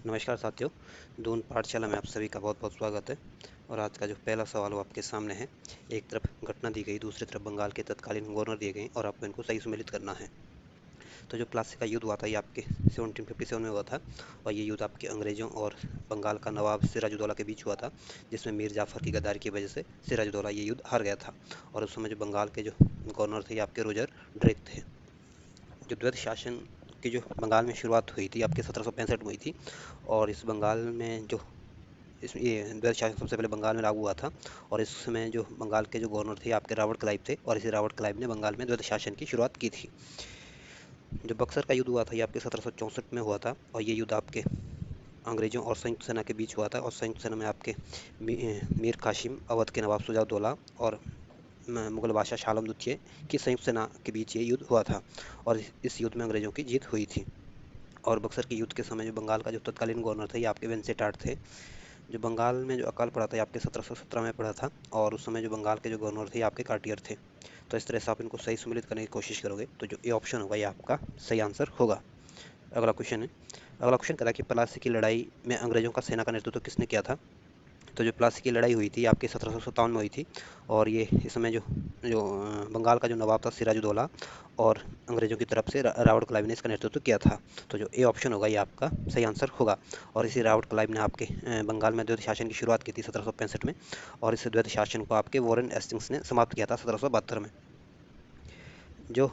नमस्कार साथियों, दून पाठशाला में आप सभी का बहुत बहुत स्वागत है। और आज का जो पहला सवाल वो आपके सामने है। एक तरफ घटना दी गई, दूसरी तरफ बंगाल के तत्कालीन गवर्नर दिए गए और आपको इनको सही सम्मिलित करना है। तो जो प्लासी का युद्ध हुआ था ये आपके 1757 में हुआ था। और ये युद्ध आपके अंग्रेजों और बंगाल का नवाब सिराजुद्दौला के बीच हुआ था, जिसमें मीर जाफर की गद्दारी की वजह से सिराजुद्दौला ये युद्ध हार गया था। और उस समय जो बंगाल के जो गवर्नर थे ये आपके रोजर ड्रेक थे। जो द्वैध शासन की जो बंगाल में शुरुआत हुई थी आपके 1765 में हुई थी। और इस बंगाल में जो इस ये द्वैध शासन सबसे पहले बंगाल में लागू हुआ था। और इस समय जो बंगाल के जो गवर्नर थे आपके रॉबर्ट क्लाइव थे, और इसी रॉबर्ट क्लाइव ने बंगाल में द्वैध शासन की शुरुआत की थी। जो बक्सर का युद्ध हुआ था ये आपके 1764 में हुआ था। और ये युद्ध आपके अंग्रेजों और संयुक्त सेना के बीच हुआ था। और संयुक्त सेना में आपके मीर कासिम, अवध के नवाब शुजाउद्दौला और मुगल बादशाह शाह आलम द्वितीय की संयुक्त सेना के बीच ये युद्ध हुआ था। और इस युद्ध में अंग्रेजों की जीत हुई थी। और बक्सर के युद्ध के समय जो बंगाल का जो तत्कालीन गवर्नर थे ये आपके वेंसेटाट थे। जो बंगाल में जो अकाल पड़ा था ये आपके 1717 में पड़ा था। और उस समय जो बंगाल के जो गवर्नर थे ये आपके कार्टियर थे। तो इस तरह से आप इनको सही सम्मिलित करने की कोशिश करोगे तो जो ए ऑप्शन होगा ये आपका सही आंसर होगा। अगला क्वेश्चन है। अगला क्वेश्चन कह रहा है कि प्लासी की लड़ाई में अंग्रेजों का सेना का नेतृत्व किसने किया था। तो जो प्लासी की लड़ाई हुई थी आपके 1757 में हुई थी। और ये इसमें जो जो बंगाल का जो नवाब था सिराजुद्दौला और अंग्रेजों की तरफ से रॉबर्ट क्लाइव ने इसका नेतृत्व किया था। तो जो ए ऑप्शन होगा ये आपका सही आंसर होगा। और इसी रॉबर्ट क्लाइव ने आपके बंगाल में द्वैध शासन की शुरुआत की थी 1765 में। और इस द्वैध शासन को आपके वॉरेन हेस्टिंग्स ने समाप्त किया था 1772 में। जो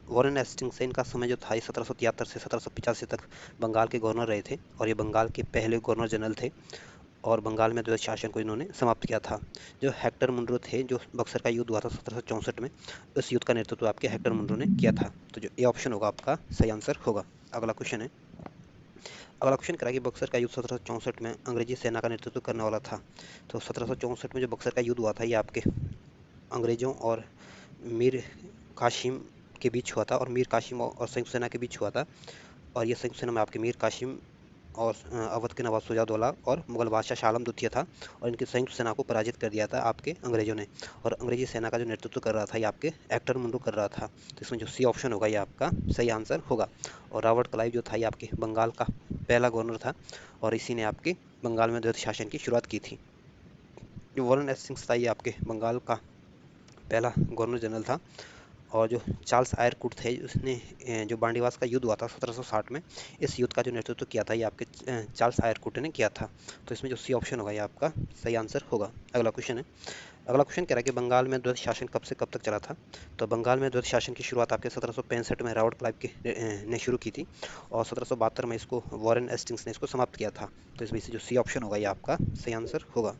वॉरेन हेस्टिंग्स है इनका समय जो था ये 1773 से 1785 तक बंगाल के गवर्नर रहे थे। और ये बंगाल के पहले गवर्नर जनरल थे। और बंगाल में द्वैध शासन को इन्होंने समाप्त किया था। जो हेक्टर मुनरो थे, जो बक्सर का युद्ध हुआ था 1764 में, इस युद्ध का नेतृत्व आपके हेक्टर मुनरो ने किया था। तो जो ए ऑप्शन होगा आपका सही आंसर होगा। अगला क्वेश्चन है। अगला क्वेश्चन करा कि बक्सर का युद्ध 1764 में अंग्रेजी सेना का नेतृत्व करने वाला था। तो 1764 में जो बक्सर का युद्ध हुआ था ये आपके अंग्रेजों और मीर कासिम के बीच हुआ था। और मीर कासिम और संयुक्त सेना के बीच हुआ था। और ये संयुक्त सेना में आपके मीर कासिम और अवध के नवाब शुजाउद्दौला और मुगल बादशाह शाह आलम द्वितीय था। और इनकी संयुक्त सेना को पराजित कर दिया था आपके अंग्रेजों ने। और अंग्रेजी सेना का जो नेतृत्व कर रहा था ये आपके हेक्टर मुनरो कर रहा था। तो इसमें जो सी ऑप्शन होगा ये आपका सही आंसर होगा। और रॉबर्ट क्लाइव जो था ये आपके बंगाल का पहला गवर्नर था। और इसी ने आपके बंगाल में द्वैध शासन की शुरुआत की थी। जो वॉरेन हेस्टिंग्स था ये आपके बंगाल का पहला गवर्नर जनरल था। और जो चार्ल्स आयरकुट थे उसने जो बांडीवास का युद्ध हुआ था 1760 में, इस युद्ध का जो नेतृत्व किया था ये आपके चार्ल्स आयरकुट ने किया था। तो इसमें जो सी ऑप्शन होगा ये आपका सही आंसर होगा। अगला क्वेश्चन है। अगला क्वेश्चन कह रहा है कि बंगाल में द्वैध शासन कब से कब तक चला था। तो बंगाल में द्वैध शासन की शुरुआत आपके 1765 में रॉबर्ट क्लाइव के ने शुरू की थी। और 1772 में इसको वॉरेन हेस्टिंग्स ने इसको समाप्त किया था। तो इसमें से जो सी ऑप्शन होगा ये आपका सही आंसर होगा।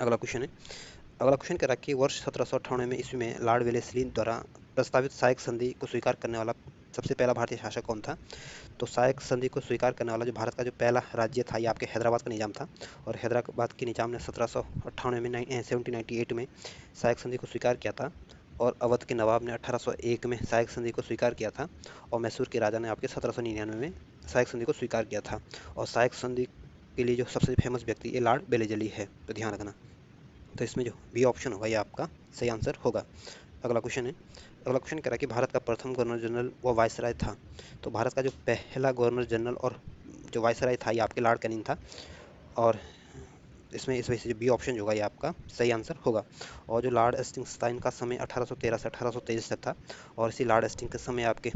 अगला क्वेश्चन है। अगला क्वेश्चन कह रहा है कि वर्ष 1798 में ईस्वी में लॉर्ड वेलेस्ली द्वारा प्रस्तावित सहायक संधि को स्वीकार करने वाला सबसे पहला भारतीय शासक कौन था। तो सहायक संधि को स्वीकार करने वाला जो भारत का जो पहला राज्य था ये आपके हैदराबाद का निजाम था। और हैदराबाद के निजाम ने 1798 में 1798 में सहायक संधि को स्वीकार किया था। और अवध के नवाब ने 1801 में सहायक संधि को स्वीकार किया था। और मैसूर के राजा ने आपके 1799 में सहायक संधि को स्वीकार किया था। और सहायक संधि के लिए जो सबसे फेमस व्यक्ति ये लॉर्ड वेलेस्ली है, तो ध्यान रखना। तो इसमें जो बी ऑप्शन होगा ये आपका सही आंसर होगा। अगला क्वेश्चन है। अगला क्वेश्चन कह रहा है कि भारत का प्रथम गवर्नर जनरल व वायसराय था। तो भारत का जो पहला गवर्नर जनरल और जो वायसराय था ये आपके लॉर्ड कैनिंग था। और इसमें इस वजह से जो बी ऑप्शन जो होगा ये आपका सही आंसर होगा। और जो लॉर्ड हेस्टिंग्स था इनका समय 1813 से 1823 तक था। और इसी लॉर्ड हेस्टिंग्स के समय आपके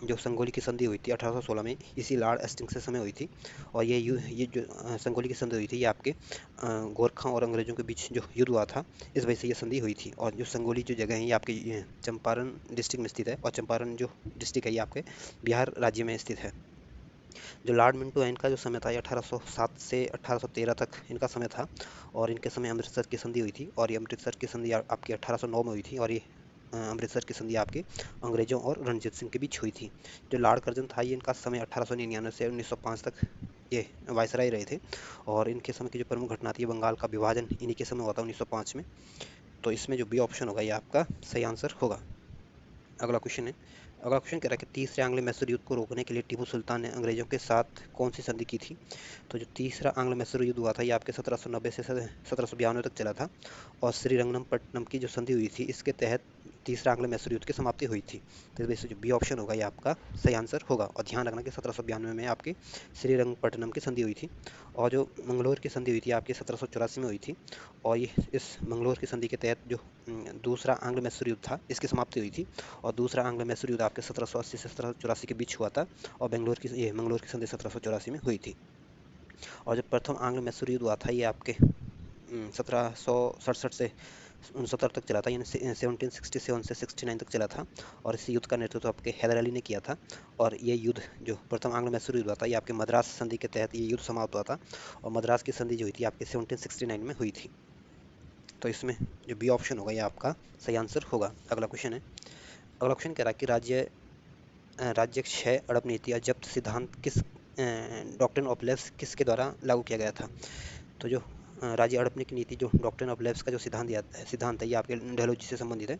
जो संगोली की संधि हुई थी 1816 में, इसी लॉर्ड हेस्टिंग्स से समय हुई थी। और ये जो संगोली की संधि हुई थी ये आपके गोरखा और अंग्रेजों के बीच जो युद्ध हुआ था, इस वजह से ये संधि हुई थी। और जो संगोली जो जगह है ये आपके चंपारण डिस्ट्रिक्ट में स्थित है। और चंपारण जो डिस्ट्रिक्ट है ये आपके बिहार राज्य में स्थित है। जो लॉर्ड मिंटो है इनका जो समय था ये 1807 से 1813 तक इनका समय था। और इनके समय अमृतसर की संधि हुई थी। और ये अमृतसर की संधि आपकी 1809 में हुई थी। और ये अमृतसर की संधि आपके अंग्रेजों और रणजीत सिंह के बीच हुई थी। जो लॉर्ड कर्जन था ये इनका समय 1899 से 1905 तक ये वायसराय रहे थे। और इनके समय की जो प्रमुख घटना थी बंगाल का विभाजन इन्हीं के समय हुआ था 1905 में। तो इसमें जो बी ऑप्शन होगा ये आपका सही आंसर होगा। अगला क्वेश्चन है। अगला क्वेश्चन कह रहा है कि तीसरे आंग्ल मैसूर युद्ध को रोकने के लिए टीपू सुल्तान ने अंग्रेजों के साथ कौन सी संधि की थी। तो जो तीसरा आंग्ल मैसूर युद्ध हुआ था ये आपके 1790 से 1792 तक चला था। और श्रीरंगपट्टनम की जो संधि हुई थी इसके तहत तीसरा आंग्ल मैसूर युद्ध की समाप्ति हुई थी। तो इस वजह से जो बी ऑप्शन होगा ये आपका सही आंसर होगा। और ध्यान रखना कि 1792 में आपकी श्रीरंगपट्टनम की संधि हुई थी, और जो मंगलोर की संधि हुई थी आपकी 1784 में हुई थी। और ये इस मंगलोर की संधि के तहत जो दूसरा आंग्ल मैसूर युद्ध था इसकी समाप्ति हुई थी। और दूसरा आंग्ल मैसूर युद्ध आपके 1780 से 1784 के बीच हुआ था, और मंगलोर की संधि 1784 में हुई थी। और जो प्रथम आंग्ल मैसूर युद्ध हुआ था ये आपके 1767 से 69 तक चला था, यानी 1767 से 69 तक चला था। और इस युद्ध का नेतृत्व आपके हैदर अली ने किया था। और ये युद्ध जो प्रथम आंग्ल मैसूर युद्ध हुआ था ये आपके मद्रास संधि के तहत ये युद्ध समाप्त हुआ था। और मद्रास की संधि जो हुई थी आपके 1769 में हुई थी। तो इसमें जो बी ऑप्शन होगा ये आपका सही आंसर होगा। अगला क्वेश्चन है। अगला क्वेश्चन कह रहा है कि राज्य क्षय अड़प नीति या जब्त सिद्धांत किस डॉक्ट्रिन ऑफ लेप्स किसके द्वारा लागू किया गया था। तो जो राज्य अड़पने की नीति, जो डॉक्ट्रिन ऑफ लेप्स का जो सिद्धांत है ये आपके डेलोजी से संबंधित है।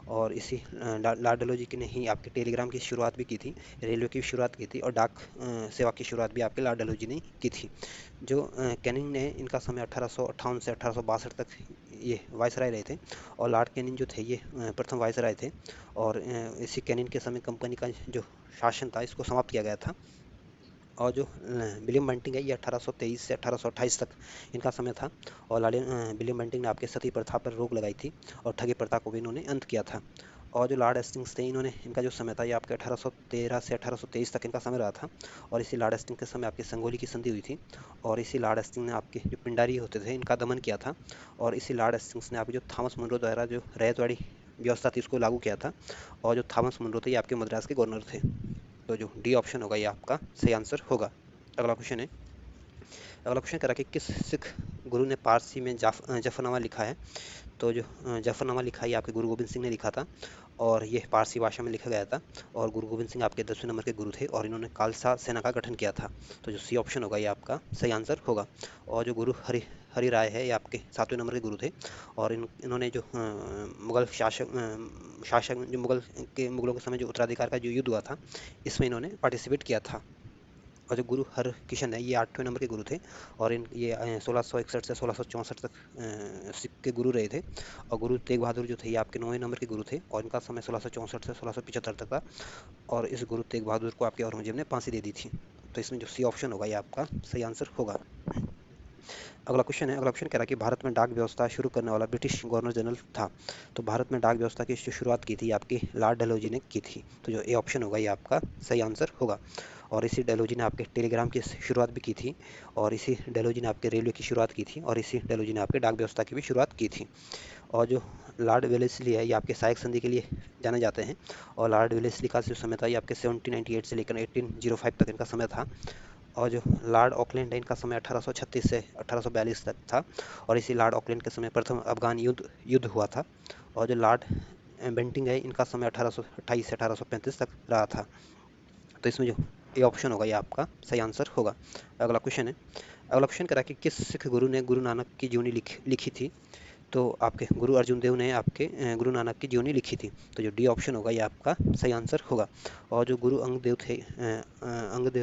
और इसी लॉर्ड डेलोजी ने ही आपके टेलीग्राम की शुरुआत भी की थी, रेलवे की शुरुआत की थी, और डाक सेवा की शुरुआत भी आपके लॉर्ड डेलोजी ने की थी। जो कैनिंग ने इनका समय 1858 से 1862 तक ये वायसराय रहे थे। और लॉर्ड कैनिंग जो थे ये प्रथम वायसराय थे। और इसी कैनिंग के समय कंपनी का जो शासन था इसको समाप्त किया गया था। और जो विलियम बंटिंग है ये 1823 से 1828 तक इनका समय था। और विलियम बंटिंग ने आपके सती प्रथा पर रोक लगाई थी, और ठगी प्रथा को भी इन्होंने अंत किया था। और जो लॉर्ड हेस्टिंग्स थे इनका जो समय था ये आपके 1813 से 1823 तक इनका समय रहा था। और इसी लॉर्ड हेस्टिंग के समय आपकी संगोली की संधि हुई थी। और इसी लॉर्ड हेस्टिंग ने आपके जो पिंडारी होते थे इनका दमन किया था। और इसी लॉर्ड हेस्टिंग्स ने आपके जो थॉमस मुनरो द्वारा जो रैयतवाड़ी व्यवस्था थी उसको लागू किया था। और जो थॉमस मुनरो थे ये आपके मद्रास के गवर्नर थे। तो जो डी ऑप्शन होगा ये आपका सही आंसर होगा। अगला क्वेश्चन है। अगला क्वेश्चन करा कि किस सिख गुरु ने पारसी में जफरनामा लिखा है। तो जो जफरनामा लिखा है आपके गुरु गोबिंद सिंह ने लिखा था, और ये पारसी भाषा में लिखा गया था। और गुरु गोबिंद सिंह आपके 10वें नंबर के गुरु थे, और इन्होंने खालसा सेना का गठन किया था। तो जो सी ऑप्शन होगा ये आपका सही आंसर होगा। और जो गुरु हरि राय है ये आपके 7वें नंबर के गुरु थे। और इन्होंने जो मुगल शासक जो मुगलों के समय जो उत्तराधिकार का जो युद्ध हुआ था इसमें इन्होंने पार्टिसिपेट किया था। और जो गुरु हरकिशन है ये 8वें नंबर के गुरु थे। और ये 1661 से 1664 तक सिख के गुरु रहे थे। और गुरु तेग बहादुर जो थे ये आपके 9वें नंबर के गुरु थे, और इनका समय 1664 से 1675 तक था। और इस गुरु तेग बहादुर को आपके औरंगजेब ने फांसी दे दी थी। तो इसमें जो सी ऑप्शन होगा ये आपका सही आंसर होगा। अगला क्वेश्चन है। अगला क्वेश्चन कह रहा है कि भारत में डाक व्यवस्था शुरू करने वाला ब्रिटिश गवर्नर जनरल था। तो भारत में डाक व्यवस्था की जो शुरुआत की थी आपकी लॉर्ड डलहौजी ने की थी। तो जो ए ऑप्शन होगा ये आपका सही आंसर होगा। और इसी डलहौजी ने आपके टेलीग्राम की शुरुआत भी की थी। और इसी डलहौजी ने आपके रेलवे की शुरुआत की थी। और इसी डलहौजी ने आपके डाक व्यवस्था की भी शुरुआत की थी। और जो लॉर्ड वेलेस्ली है ये आपके सहायक संधि के लिए जाने जाते हैं। और लॉर्ड वेलेस्ली का जो समय था ये आपके 1798 से लेकर 1805 तक इनका समय था। और जो लॉर्ड ऑकलैंड है इनका समय 1836 से 1842 तक था। और इसी लॉर्ड ऑकलैंड के समय प्रथम अफगान युद्ध हुआ था। और जो लॉर्ड बेंटिंग है इनका समय 1828 से 1835 तक रहा था। तो इसमें जो ए ऑप्शन होगा ये आपका सही आंसर होगा। अगला क्वेश्चन है। अगला क्वेश्चन करा कि किस सिख गुरु ने गुरु नानक की जीवनी लिखी थी। तो आपके गुरु अर्जुन देव ने आपके गुरु नानक की जीवनी लिखी थी। तो जो डी ऑप्शन होगा ये आपका सही आंसर होगा। और जो गुरु अंगदेव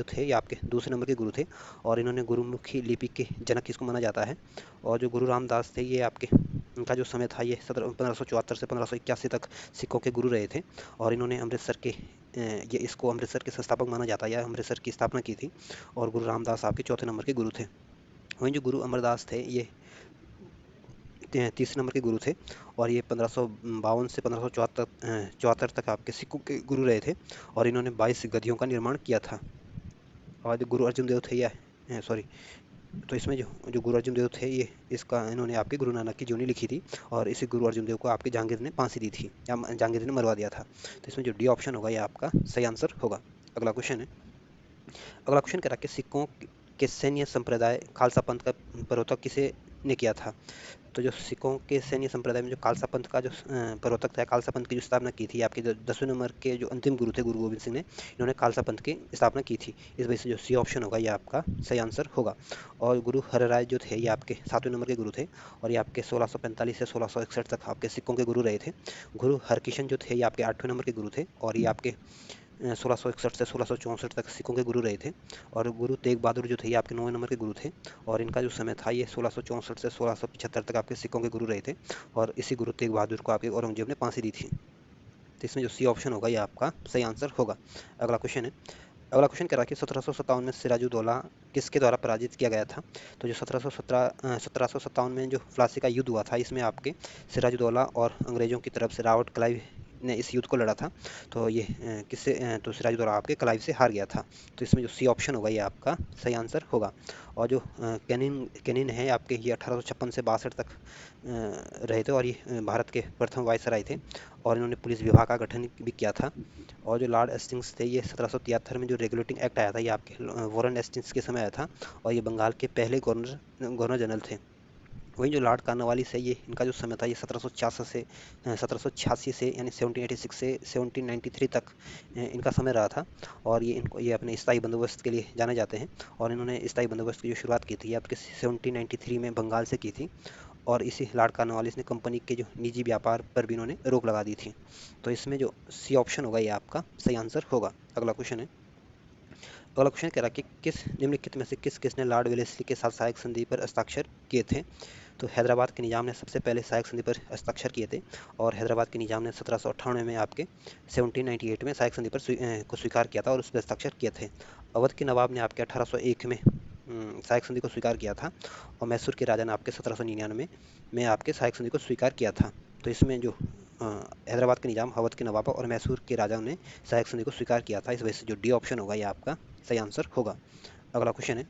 थे ये आपके दूसरे नंबर के गुरु थे। और इन्होंने गुरुमुखी लिपि के जनक किसको माना जाता है। और जो गुरु रामदास थे ये आपके इनका जो समय था ये 1574 से 1581 तक सिखों के गुरु रहे थे। और इन्होंने इसको अमृतसर के संस्थापक माना जाता है, या अमृतसर की स्थापना की थी। और गुरु रामदास आपके चौथे नंबर के गुरु थे। वहीं जो गुरु अमरदास थे ये तीसरे नंबर के गुरु थे। और ये 1552 से 1574 तक आपके सिखों के गुरु रहे थे। और इन्होंने 22 गद्दियों का निर्माण किया था। और जो गुरु अर्जुन देव थे या सॉरी तो इसमें जो गुरु अर्जुन देव थे ये इसका इन्होंने आपके गुरु नानक की जीवनी लिखी थी। और इसी गुरु अर्जुन देव को आपके जहांगीर ने फांसी दी थी, या जहांगीर ने मरवा दिया था। तो इसमें जो डी ऑप्शन होगा ये आपका सही आंसर होगा। अगला क्वेश्चन है। अगला क्वेश्चन कह रहा है कि सिखों के सैन्य संप्रदाय खालसा पंथ का प्रवर्तक किसे ने किया था। तो जो सिखों के सैन्य संप्रदाय में जो खालसा पंथ का जो प्रवर्तक था, खालसा पंथ की जो स्थापना की थी आपके 10वें नंबर के जो अंतिम गुरु थे गुरु गोबिंद सिंह ने, इन्होंने खालसा पंथ की स्थापना की थी। इस वजह से जो सी ऑप्शन होगा ये आपका सही आंसर होगा। और गुरु हरराय जो थे ये आपके 7वें नंबर के गुरु थे। और ये आपके 1645 से 1661 तक आपके सिखों के गुरु रहे थे। गुरु हरकिशन जो थे ये आपके 8वें नंबर के गुरु थे। और ये आपके 1661 से 1664 तक सिखों के गुरु रहे थे। और गुरु तेग बहादुर जो थे ये आपके 9वें नंबर के गुरु थे। और इनका जो समय था ये 1664 से 1675 तक आपके सिखों के गुरु रहे थे। और इसी गुरु तेग बहादुर को आपके औरंगजेब ने फांसी दी थी। तो इसमें जो सी ऑप्शन होगा ये आपका सही आंसर होगा। अगला क्वेश्चन है, अगला क्वेश्चन कह रहा है कि 1757 में सिराजुद्दौला किसके द्वारा पराजित किया गया था। तो जो 1757 में जो प्लासी का युद्ध हुआ था, इसमें आपके सिराजुद्दौला और अंग्रेजों की तरफ से रॉबर्ट क्लाइव ने इस युद्ध को लड़ा था। तो ये तो सिराजुद्दौला आपके क्लाइव से हार गया था। तो इसमें जो सी ऑप्शन होगा ये आपका सही आंसर होगा। और जो कैनिन कैनिन है आपके, ये 1856 से 62 तक रहे थे और ये भारत के प्रथम वायसराय थे और इन्होंने पुलिस विभाग का गठन भी किया था। और जो लॉर्ड एस्टिंग्स थे, ये 1773 में जो रेगुलेटिंग एक्ट आया था, ये आपके वॉरेन एस्टिंग्स के समय आया था और ये बंगाल के पहले गवर्नर जनरल थे। वहीं जो लॉर्ड कॉर्नवालिस है, ये इनका जो समय था ये 1786 से यानी 1786 से 1793 तक इनका समय रहा था। और ये अपने स्थायी बंदोबस्त के लिए जाने जाते हैं और इन्होंने स्थायी बंदोबस्त की जो शुरुआत की थी आपके 1793 में बंगाल से की थी। और इसी लॉर्ड कॉर्नवालिस ने कंपनी के जो निजी व्यापार पर भी इन्होंने रोक लगा दी थी। तो इसमें जो सी ऑप्शन होगा ये आपका सही आंसर होगा। अगला क्वेश्चन है, अगला क्वेश्चन कह रहा है कि किस निम्नलिखित में से किसने लॉर्ड वेलेस्ली के साथ सहायक संधि पर हस्ताक्षर किए थे। तो हैदराबाद के निजाम ने सबसे पहले सहायक संधि पर हस्ताक्षर किए थे और हैदराबाद के निजाम ने 1798 में आपके 1798 में सहायक संधि पर को स्वीकार किया था और उस पर हस्ताक्षर किए थे। अवध के नवाब ने आपके 1801 में सहायक संधि को स्वीकार किया था और मैसूर के राजा ने आपके 1799 में आपके सहायक संधि को स्वीकार किया था। तो इसमें जो हैदराबाद के निजाम, अवध के नवाब और मैसूर के राजाओं ने सहायक संधि को स्वीकार किया था। इस वजह से जो डी ऑप्शन होगा ये आपका सही आंसर होगा। अगला क्वेश्चन है,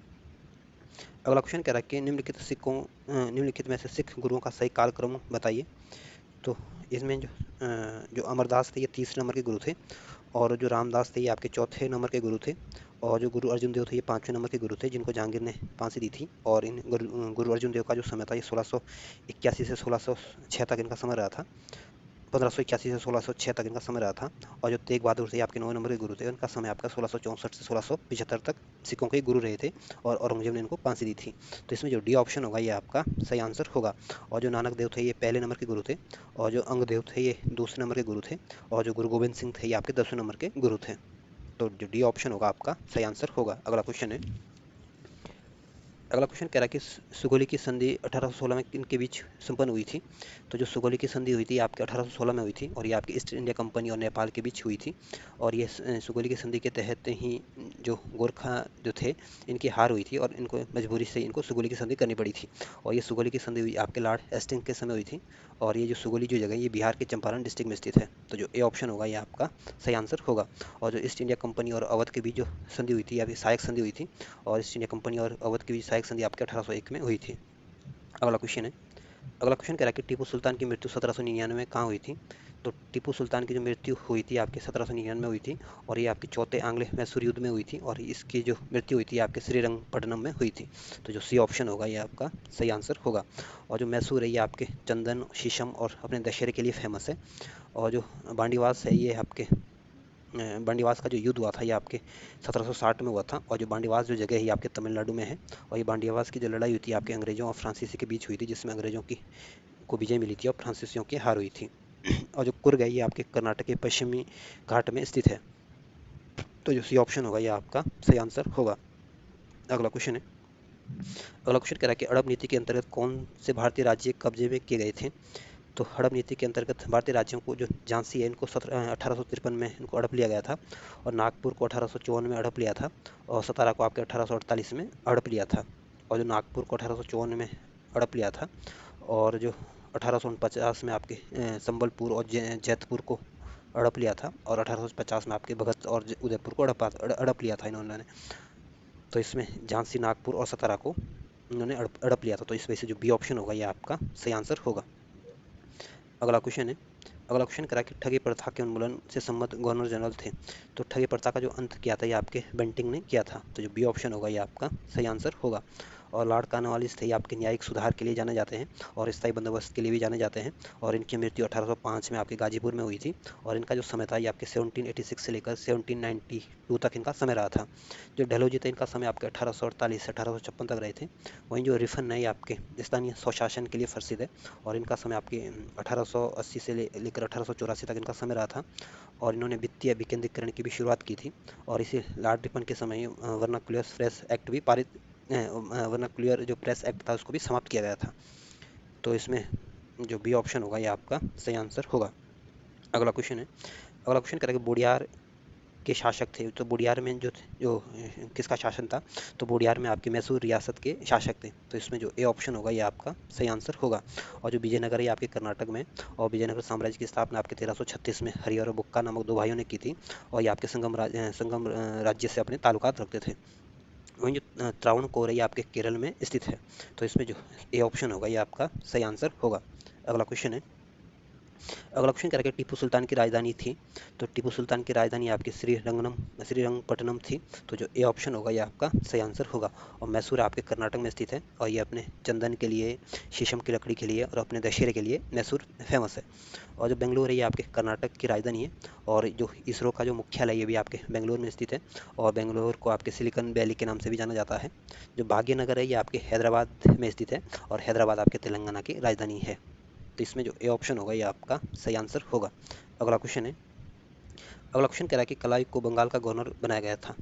अगला क्वेश्चन कह रहा है कि निम्नलिखित में से सिख गुरुओं का सही कालक्रम बताइए। तो इसमें जो अमरदास थे ये 30 नंबर के गुरु थे और जो रामदास थे ये आपके 4थे नंबर के गुरु थे और जो गुरु अर्जुन देव थे ये 5वें नंबर के गुरु थे जिनको जहांगीर ने फांसी दी थी। और इन गुरु अर्जुन देव का जो समय था ये 1681 से 1606 तक इनका समय रहा था। 1581 से 1606 तक इनका समय रहा था। और जो तेग बहादुर थे आपके 9 नंबर के गुरु थे, उनका समय आपका 1664 से 1675 तक सिखों के गुरु रहे थे और औरंगजेब ने इनको फांसी दी थी। तो इसमें जो डी ऑप्शन होगा ये आपका सही आंसर होगा। और जो नानक देव थे ये पहले नंबर के गुरु थे और जो अंगदेव थे ये दूसरे नंबर के गुरु थे और जो गुरु गोविंद सिंह थे ये आपके 10वें नंबर के गुरु थे। तो जो डी ऑप्शन होगा आपका सही आंसर होगा। अगला क्वेश्चन है, अगला क्वेश्चन कह रहा है कि सुगोली की संधि 1816 में किनके बीच संपन्न हुई थी। तो जो सुगोली की संधि हुई थी आपके 1816 में हुई थी और ये आपकी ईस्ट इंडिया कंपनी और नेपाल के बीच हुई थी। और ये सुगोली की संधि के तहत ही जो गोरखा जो थे इनकी हार हुई थी और इनको मजबूरी से इनको सुगोली की संधि करनी पड़ी थी। और ये सुगोली की संधि हुई आपके लॉर्ड हेस्टिंग्स के समय हुई थी। और ये जो सुगोली जो जगह ये बिहार के चंपारण डिस्ट्रिक्ट में स्थित है। तो जो ए ऑप्शन होगा ये आपका सही आंसर होगा। और जो ईस्ट इंडिया कंपनी और अवध के बीच जो संधि हुई थी या फिर सहायक संधि हुई थी और ईस्ट इंडिया कंपनी और अवध के बीच सहायक संधि आपके 1801 में हुई थी। अगला क्वेश्चन है, अगला क्वेश्चन कह रहा है कि टीपू सुल्तान की मृत्यु 1799 में कहाँ हुई थी। तो टीपू सुल्तान की जो मृत्यु हुई थी आपके 1799 में हुई थी और ये आपके चौथे आंग्ल मैसूर युद्ध में हुई थी और इसकी जो मृत्यु हुई थी आपके श्रीरंगपट्टनम में हुई थी। तो जो सी ऑप्शन होगा ये आपका सही आंसर होगा। और जो मैसूर है ये आपके चंदन, शीशम और अपने दशहरे के लिए फेमस है। और जो बांडीवास है ये आपके बांडीवास का जो युद्ध हुआ था ये आपके 1760 में हुआ था और जो बांडीवास जो जगह है आपके तमिलनाडु में है। और ये बांडीवास की जो लड़ाई हुई थी आपके अंग्रेजों और फ्रांसीसी के बीच हुई थी जिसमें अंग्रेजों की को विजय मिली थी और फ्रांसीसियों की हार हुई थी। और जो कुर्ग है ये आपके कर्नाटक के पश्चिमी घाट में स्थित है। तो जो सी ऑप्शन होगा ये आपका सही आंसर होगा। अगला क्वेश्चन है, अगला क्वेश्चन कह रहा है कि अरब नीति के अंतर्गत कौन से भारतीय राज्य कब्जे में किए गए थे। तो हड़प नीति के अंतर्गत भारतीय राज्यों को जो झांसी है इनको 1853 में इनको हड़प लिया गया था और नागपुर को 1854 में हड़प लिया था और सतारा को आपके 1848 में हड़प लिया था। और जो नागपुर को 1854 में हड़प लिया था और जो 1849 में आपके संबलपुर और जैतपुर को हड़प लिया था और 1850 में आपके भगत और उदयपुर को हड़प लिया था इन्होंने। तो इसमें झांसी, नागपुर और सतारा को इन्होंने हड़प लिया था। तो इस वजह से जो बी ऑप्शन होगा ये आपका सही आंसर होगा। अगला क्वेश्चन है, अगला क्वेश्चन करा कि ठगी प्रथा के उन्मूलन से संबद्ध गवर्नर जनरल थे। तो ठगी प्रथा का जो अंत किया था ये आपके बेंटिंग ने किया था। तो जो बी ऑप्शन होगा ये आपका सही आंसर होगा। और लॉर्ड कॉर्नवालिस थे ये आपके न्यायिक सुधार के लिए जाने जाते हैं और स्थायी बंदोबस्त के लिए भी जाने जाते हैं। और इनकी मृत्यु 1805 में आपके गाजीपुर में हुई थी और इनका जो समय था ये आपके 1786 से लेकर 1792 तक इनका समय रहा था। जो डलहौजी थे इनका समय आपके 1848 से 1856 तक रहे थे। वहीं जो रिफन है ये आपके स्थानीय स्वशासन के लिए प्रसिद्ध है और इनका समय आपके 1880 से लेकर 1884 तक इनका समय रहा था। और इन्होंने वित्तीय विकेंद्रीकरण की भी शुरुआत की थी और इसी लॉर्ड रिपन के समय वर्नाक्युलर प्रेस एक्ट भी पारित वर्नाक्युलर जो प्रेस एक्ट था उसको भी समाप्त किया गया था। तो इसमें जो बी ऑप्शन होगा ये आपका सही आंसर होगा। अगला क्वेश्चन है, अगला क्वेश्चन करेंगे बोडियार के शासक थे। तो बोडियार में किसका शासन था? तो बोडियार में आपके मैसूर रियासत के शासक थे। तो इसमें जो ए ऑप्शन होगा ये आपका सही आंसर होगा। और जो विजयनगर है आपके कर्नाटक में, और विजयनगर साम्राज्य की स्थापना आपके 1336 में हरि और बुक्का नामक दो भाइयों ने की थी, और ये आपके संगम राज्य से अपने ताल्लुकात रखते थे। वहीं जो त्रावणकोर है ये आपके केरल में स्थित है। तो इसमें जो ए ऑप्शन होगा ये आपका सही आंसर होगा। अगला क्वेश्चन है, अगला क्वेश्चन क्या है, टीपू सुल्तान की राजधानी थी। तो टीपू सुल्तान की राजधानी आपकी श्रीरंगपट्टनम थी। तो जो ए ऑप्शन होगा ये आपका सही आंसर होगा। और मैसूर आपके कर्नाटक में स्थित है, और ये अपने चंदन के लिए, शीशम की लकड़ी के लिए और अपने दशहरे के लिए मैसूर फेमस है। और जो बेंगलुरु है ये आपके कर्नाटक की राजधानी है, और जो इसरो का जो मुख्यालय है ये भी आपके बेंगलुरु में स्थित है। और बेंगलुरु को आपके सिलिकॉन वैली के नाम से भी जाना जाता है। जो भाग्यनगर है ये आपके हैदराबाद में स्थित है, और हैदराबाद आपके तेलंगाना की राजधानी है। तो इसमें जो ए ऑप्शन होगा ये आपका सही आंसर होगा। अगला क्वेश्चन है, अगला क्वेश्चन कह रहा है कि कलाई को बंगाल का गवर्नर बनाया गया था।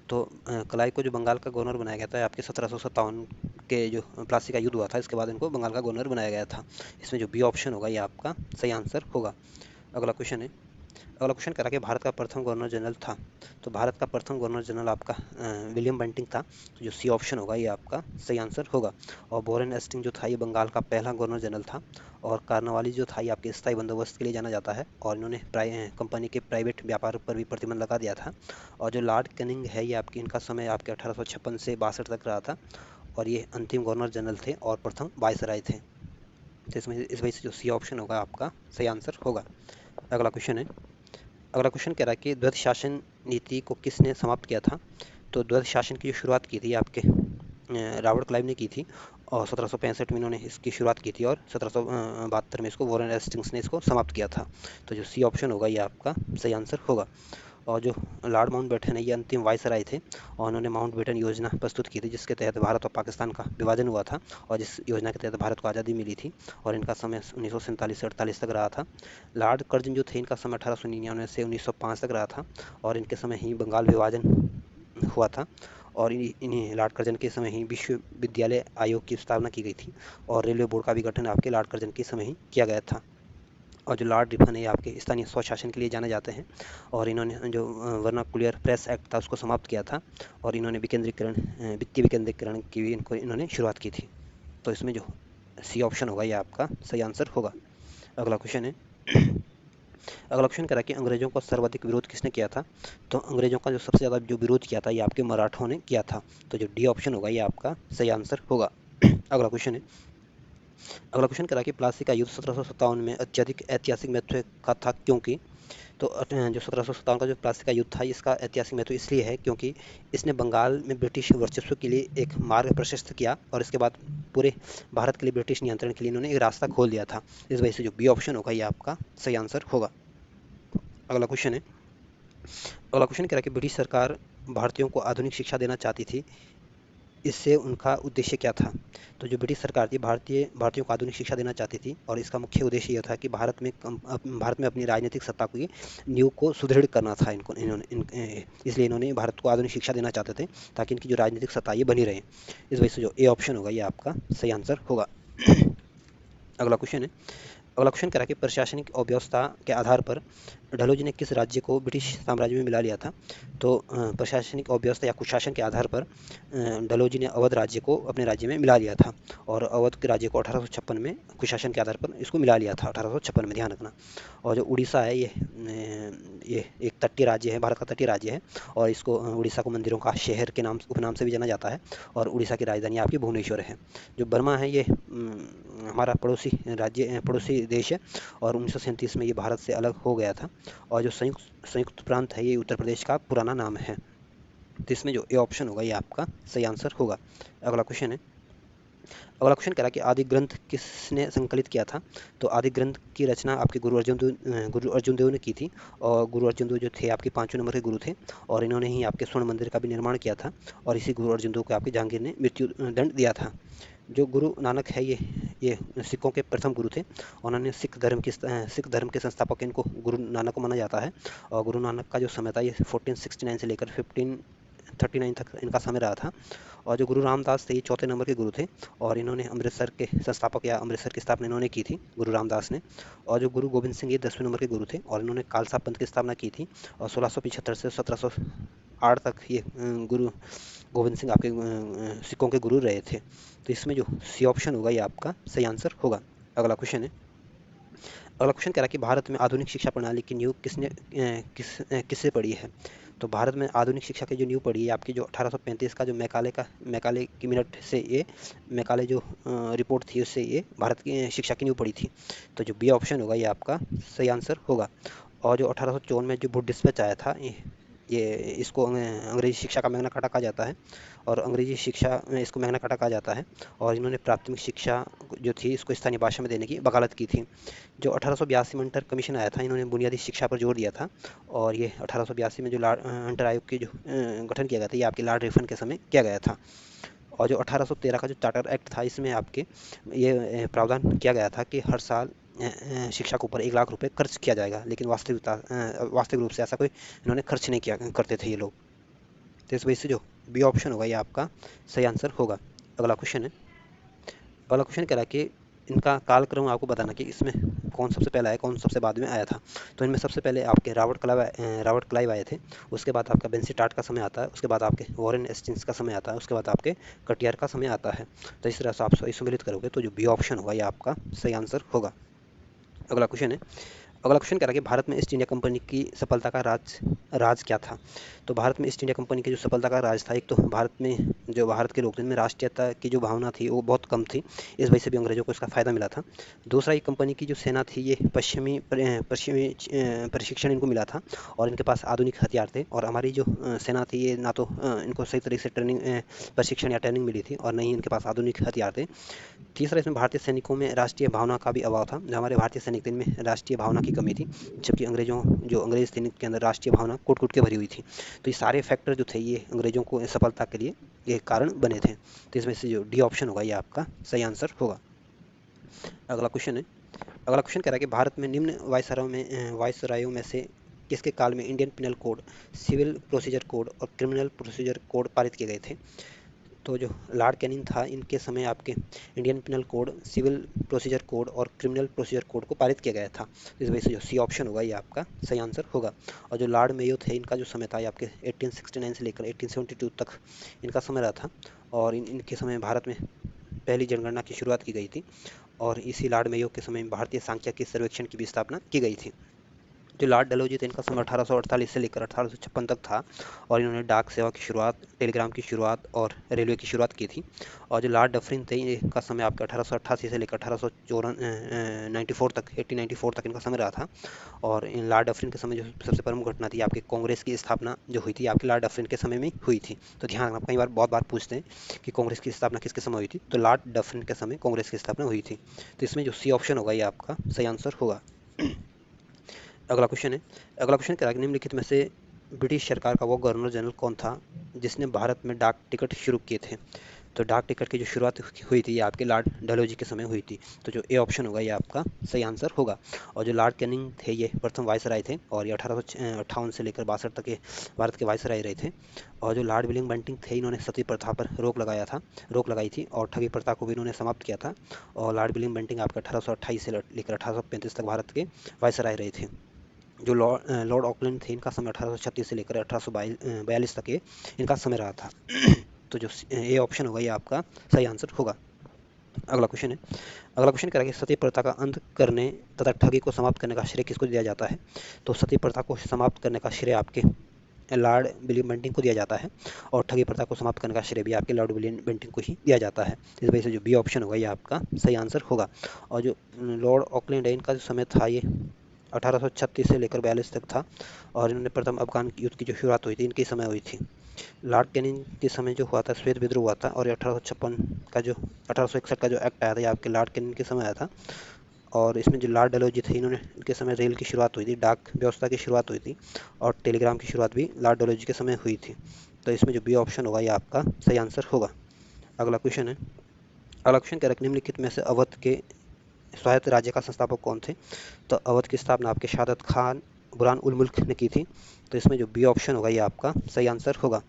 तो कलाई को जो बंगाल का गवर्नर बनाया गया था आपके 1757 के जो प्लासी का युद्ध हुआ था, इसके बाद इनको बंगाल का गवर्नर बनाया गया था। इसमें जो बी ऑप्शन होगा ये आपका सही आंसर होगा। अगला क्वेश्चन है, अगला क्वेश्चन करा कि भारत का प्रथम गवर्नर जनरल था। तो भारत का प्रथम गवर्नर जनरल आपका विलियम बेंटिंग था। तो जो सी ऑप्शन होगा ये आपका सही आंसर होगा। और बोरेन एस्टिंग जो था ये बंगाल का पहला गवर्नर जनरल था। और कार्नवालिस जो था ये आपके स्थायी बंदोबस्त के लिए जाना जाता है, और इन्होंने कंपनी के प्राइवेट व्यापार पर भी प्रतिबंध लगा दिया था। और जो लॉर्ड कैनिंग है ये आपके, इनका समय आपके 1856 से 62 तक रहा था, और ये अंतिम गवर्नर जनरल थे और प्रथम वायसराय थे। तो इसमें इस वजह से जो सी ऑप्शन होगा आपका सही आंसर होगा। अगला क्वेश्चन है, अगला क्वेश्चन कह रहा है कि द्वैध शासन नीति को किसने समाप्त किया था। तो द्वैध शासन की जो शुरुआत की थी आपके रॉबर्ट क्लाइव ने की थी, और 1765 में इन्होंने इसकी शुरुआत की थी, और 1772 में इसको वॉरेन हेस्टिंग्स ने इसको समाप्त किया था। तो जो सी ऑप्शन होगा ये आपका सही आंसर होगा। और जो लॉर्ड माउंटबेटन है ये अंतिम वायसराय थे, और उन्होंने माउंटबेटन योजना प्रस्तुत की थी, जिसके तहत भारत और पाकिस्तान का विभाजन हुआ था, और जिस योजना के तहत भारत को आज़ादी मिली थी। और इनका समय 1947 से 48 तक रहा था। लॉर्ड कर्जन जो थे इनका समय 1899 से 1905 तक रहा था, और इनके समय ही बंगाल विभाजन हुआ था। और इन्हीं लॉर्ड कर्जन के समय ही विश्वविद्यालय आयोग की स्थापना की गई थी, और रेलवे बोर्ड का भी गठन आपके लॉर्ड कर्जन के समय ही किया गया था। और जो लॉर्ड रिपन है आपके स्थानीय स्वशासन के लिए जाने जाते हैं, और इन्होंने जो वर्नाकुलर प्रेस एक्ट था उसको समाप्त किया था, और इन्होंने वित्तीय विकेंद्रीकरण की भी इन्होंने शुरुआत की थी। तो इसमें जो सी ऑप्शन होगा ये आपका सही आंसर होगा। अगला क्वेश्चन है, अगला क्वेश्चन करा कि अंग्रेजों का सर्वाधिक विरोध किसने किया था। तो अंग्रेजों का जो सबसे ज़्यादा जो विरोध किया था ये आपके मराठों ने किया था। तो जो डी ऑप्शन होगा ये आपका सही आंसर होगा। अगला क्वेश्चन है, अगला क्वेश्चन करा कि प्लासी का युद्ध 1757 में अत्यधिक ऐतिहासिक महत्व का था क्योंकि। तो जो 1757 का जो प्लासी का युद्ध था इसका ऐतिहासिक महत्व इसलिए है क्योंकि इसने बंगाल में ब्रिटिश वर्चस्व के लिए एक मार्ग प्रशस्त किया, और इसके बाद पूरे भारत के लिए ब्रिटिश नियंत्रण के लिए इन्होंने एक रास्ता खोल दिया था। इस वजह से जो बी ऑप्शन होगा ये आपका सही आंसर होगा। अगला क्वेश्चन है, अगला क्वेश्चन कह रहा है कि ब्रिटिश सरकार भारतीयों को आधुनिक शिक्षा देना चाहती थी, इससे उनका उद्देश्य क्या था। तो जो ब्रिटिश सरकार थी भारतीयों को आधुनिक शिक्षा देना चाहती थी, और इसका मुख्य उद्देश्य यह था कि भारत में अपनी राजनीतिक सत्ता की नींव को सुदृढ़ करना था इसलिए इन्होंने भारत को आधुनिक शिक्षा देना चाहते थे, ताकि इनकी जो राजनीतिक सत्ता ये बनी रहे। इस वजह से जो ए ऑप्शन होगा ये आपका सही आंसर होगा। अगला क्वेश्चन है, अगला क्वेश्चन कह रहा है कि प्रशासनिक अव्यवस्था के आधार पर डलहौजी ने किस राज्य को ब्रिटिश साम्राज्य में मिला लिया था। तो प्रशासनिक अव्यवस्था या कुशासन के आधार पर डलहौजी ने अवध राज्य को अपने राज्य में मिला लिया था, और अवध के राज्य को 1856 में कुशासन के आधार पर इसको मिला लिया था, 1856 में, ध्यान रखना। और जो उड़ीसा है ये एक तटीय राज्य है, भारत का तटीय राज्य है, और इसको उड़ीसा को मंदिरों का शहर के नाम उपनाम से भी जाना जाता है, और उड़ीसा की राजधानी आपकी भुवनेश्वर है। जो बर्मा है ये हमारा पड़ोसी देश है, और 1937 में ये भारत से अलग हो गया था। और जो संयुक्त प्रांत है ये उत्तर प्रदेश का पुराना नाम है। तो इसमें जो ए ऑप्शन होगा ये आपका सही आंसर होगा। अगला क्वेश्चन है, अगला क्वेश्चन कह रहा है कि आदि ग्रंथ किसने संकलित किया था। तो आदि ग्रंथ की रचना आपके गुरु अर्जुन देव ने की थी, और गुरु अर्जुन देव जो थे आपके 5वें नंबर के गुरु थे, और इन्होंने ही आपके स्वर्ण मंदिर का भी निर्माण किया था, और इसी गुरु अर्जुन देव को आपके जहांगीर ने मृत्यु दंड दिया था। जो गुरु नानक है ये सिखों के प्रथम गुरु थे। उन्होंने सिख धर्म के संस्थापक इनको गुरु नानक को माना जाता है। और गुरु नानक का जो समय था ये 1469 से लेकर 39 तक इनका समय रहा था। और जो गुरु रामदास थे ये चौथे नंबर के गुरु थे, और इन्होंने अमृतसर के संस्थापक या अमृतसर की स्थापना इन्होंने की थी, गुरु रामदास ने। और जो गुरु गोबिंद सिंह ये 10वें नंबर के गुरु थे, और इन्होंने खालसा पंथ की स्थापना की थी। और 1675 से 1708 तक ये गुरु गोविंद सिंह आपके सिखों के गुरु रहे थे। तो इसमें जो सी ऑप्शन होगा ये आपका सही आंसर होगा। अगला क्वेश्चन है, अगला क्वेश्चन कह रहा है कि भारत में आधुनिक शिक्षा प्रणाली की नींव किससे पड़ी है। तो भारत में आधुनिक शिक्षा की जो नींव पड़ी है आपकी जो 1835 का जो मैकाले की मिनट से ये मैकाले जो रिपोर्ट थी उससे ये भारत की शिक्षा की नींव पड़ी थी। तो जो बी ऑप्शन होगा ये आपका सही आंसर होगा। और जो 1854 में जो वुड डिस्पैच आया था ये इसको अंग्रेजी शिक्षा का मैग्ना कार्टा कहा जाता है, और अंग्रेजी शिक्षा में इसको मैग्ना कार्टा कहा जाता है। और इन्होंने प्राथमिक शिक्षा जो थी इसको स्थानीय भाषा में देने की वकालत की थी। जो 1882 में हंटर कमीशन आया था, इन्होंने बुनियादी शिक्षा पर जोर दिया था। और ये 1882 में जो हंटर आयोग की जो गठन किया गया था ये आपके लॉर्ड रिफन के समय किया गया था। और जो 1813 का जो चार्टर एक्ट था इसमें आपके ये प्रावधान किया गया था कि हर साल शिक्षा के ऊपर 1 लाख रुपए खर्च किया जाएगा, लेकिन वास्तविक रूप से ऐसा कोई इन्होंने खर्च नहीं किया करते थे ये लोग। तो इस वजह से जो बी ऑप्शन होगा ये आपका सही आंसर होगा। अगला क्वेश्चन है, अगला क्वेश्चन कह रहा है कि इनका कालक्रम आपको बताना कि इसमें कौन सबसे पहले आया, कौन सबसे बाद में आया था। तो इनमें सबसे पहले आपके रॉबर्ट क्लाइव आए थे, उसके बाद आपका बेंसीटाट का समय आता है, उसके बाद आपके वॉरेन हेस्टिंग्स का समय आता है, उसके बाद आपके कटियार का समय आता है। तो इस तरह से आप सम्मिलित करोगे तो जो बी ऑप्शन होगा ये आपका सही आंसर होगा। अगला क्वेश्चन है, अगला क्वेश्चन कह रहा है कि भारत में ईस्ट इंडिया कंपनी की सफलता का राज क्या था। तो भारत में ईस्ट इंडिया कंपनी की जो सफलता का राज था, एक तो भारत में जो भारत के लोग थे इनमें राष्ट्रीयता की जो भावना थी वो बहुत कम थी, इस वजह से भी अंग्रेजों को इसका फ़ायदा मिला था। दूसरा, ये कंपनी की जो सेना थी ये पश्चिमी प्रशिक्षण इनको मिला था, और इनके पास आधुनिक हथियार थे। और हमारी जो सेना थी ये ना तो इनको सही तरीके से प्रशिक्षण या ट्रेनिंग मिली थी, और न ही इनके पास आधुनिक हथियार थे। तीसरा, इसमें भारतीय सैनिकों में राष्ट्रीय भावना का भी अभाव था। जो हमारे भारतीय सैनिक थे इनमें राष्ट्रीय भावना की कमी थी, जबकि अंग्रेज सैनिक के अंदर राष्ट्रीय भावना कूट कूट के भरी हुई थी। तो ये सारे फैक्टर जो थे ये अंग्रेजों को सफलता के लिए ये कारण बने थे। तो इसमें से जो डी ऑप्शन होगा ये आपका सही आंसर होगा। अगला क्वेश्चन है, अगला क्वेश्चन कह रहा है कि भारत में निम्न वायसरायों में से किसके काल में Indian penal code, civil procedure code और क्रिमिनल प्रोसीजर कोड पारित किए गए थे। तो जो लॉर्ड कैनिंग था इनके समय आपके Indian penal code, civil procedure code और क्रिमिनल प्रोसीजर कोड को पारित किया गया था। इस वजह से जो सी ऑप्शन होगा ये आपका सही आंसर होगा। और जो लॉर्ड मेयो थे इनका जो समय था ये आपके 1869 से लेकर 1872 तक इनका समय रहा था। और इनके समय भारत में पहली जनगणना की शुरुआत की गई थी, और इसी लॉर्ड मेयो के समय भारतीय सांख्यिकी सर्वेक्षण की भी स्थापना की गई थी। जो लॉर्ड डलहौजी थे इनका समय 1848 से लेकर 1856 तक था, और इन्होंने डाक सेवा की शुरुआत, टेलीग्राम की शुरुआत और रेलवे की शुरुआत की थी। और जो लॉर्ड डफरिन थे इनका समय आपका 1888 से लेकर 1894 तक 1894 तक इनका समय रहा था। और इन लॉर्ड डफरिन के समय जो सबसे प्रमुख घटना थी आपकी कांग्रेस की स्थापना जो हुई थी आपकी लॉर्ड डफरिन के समय में हुई थी। तो ध्यान रखना, कई बार बहुत बार पूछते हैं कि कांग्रेस की स्थापना किसके समय हुई थी, तो लॉर्ड डफरिन के समय कांग्रेस की स्थापना हुई थी। तो इसमें जो सी ऑप्शन होगा ये आपका सही आंसर होगा। अगला क्वेश्चन है, अगला क्वेश्चन कह रहा है कि निम्नलिखित में से ब्रिटिश सरकार का वो गवर्नर जनरल कौन था जिसने भारत में डाक टिकट शुरू किए थे। तो डाक टिकट की जो शुरुआत हुई थी ये आपके लॉर्ड डलहौजी के समय हुई थी। तो जो ए ऑप्शन होगा ये आपका सही आंसर होगा। और जो लॉर्ड कैनिंग थे ये प्रथम वायसराय थे, और ये 1858 से लेकर 62 तक के भारत के वायसराय रहे थे। और जो लॉर्ड विलियम बेंटिंक थे इन्होंने सती प्रथा पर रोक लगाई थी, और ठगी प्रथा को भी इन्होंने समाप्त किया था। और लॉर्ड विलियम बेंटिंक आपका 1828 से लेकर 1835 तक भारत के वायसराय रहे थे। जो लॉर्ड ऑकलैंड थे इनका समय 1836 से लेकर 1842 तक इनका समय रहा था। तो जो ए ऑप्शन होगा ये आपका सही आंसर होगा। अगला क्वेश्चन है, अगला क्वेश्चन कह रहा है कि सती प्रथा का अंत करने तथा ठगी को समाप्त करने का श्रेय किसको दिया जाता है। तो सती प्रथा को समाप्त करने का श्रेय आपके लॉर्ड विलियम बेंटिंक को दिया जाता है, और ठगी प्रथा को समाप्त करने का श्रेय भी आपके लॉर्ड विलियम बेंटिंक को ही दिया जाता है। इस वजह से जो बी ऑप्शन होगा ये आपका सही आंसर होगा। और जो लॉर्ड ऑकलैंड है इनका जो समय था ये 1836 से लेकर 42 तक था, और इन्होंने प्रथम अफगान युद्ध की जो शुरुआत हुई थी इनके समय हुई थी। लॉर्ड कैनिंग के समय जो हुआ था श्वेत विद्रोह हुआ था, और 1861 का जो एक्ट आया था ये आपके लॉर्ड कैनिंग के समय आया था। और इसमें जो लॉर्ड डलहौजी थे इन्होंने इनके समय रेल की शुरुआत हुई थी, डाक व्यवस्था की शुरुआत हुई थी, और टेलीग्राम की शुरुआत भी लॉर्ड डलहौजी के समय हुई थी। तो इसमें जो बी ऑप्शन होगा ये आपका सही आंसर होगा। अगला क्वेश्चन है, अगला क्वेश्चन कह रहा है कि निम्नलिखित में से अवध के स्वायत्त राज्य का संस्थापक कौन थे। तो अवध की स्थापना आपके शहादत खान बुरहान उल मुल्क ने की थी। तो इसमें जो बी ऑप्शन होगा ये आपका सही आंसर होगा।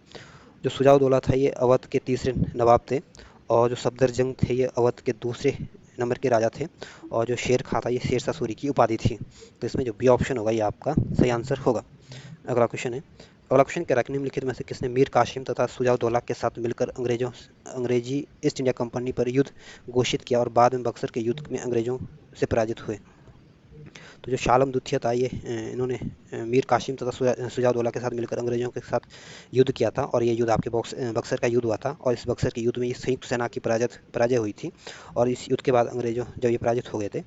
जो शुजाउद्दौला था ये अवध के तीसरे नवाब थे, और जो सफदरजंग थे ये अवध के दूसरे नंबर के राजा थे, और जो शेर खां था ये शेरशाह सूरी की उपाधि थी। तो इसमें जो बी ऑप्शन होगा ये आपका सही आंसर होगा। अगला क्वेश्चन है, अगला क्वेश्चन कह रहा है कि निम्नलिखित में से किसने मीर कासिम तथा शुजाउद्दौला के साथ मिलकर अंग्रेजी ईस्ट इंडिया कंपनी पर युद्ध घोषित किया और बाद में बक्सर के युद्ध में अंग्रेजों से पराजित हुए। तो जो शालम दुथिया था ये इन्होंने मीर कासिम तथा शुजाउद्दौला के साथ मिलकर अंग्रेजों के साथ युद्ध किया था, और ये युद्ध आपके बक्सर का युद्ध हुआ था, और इस बक्सर के युद्ध में ये संयुक्त सेना की पराजय हुई थी। और इस युद्ध के बाद अंग्रेजों जब ये पराजित हो गए थे,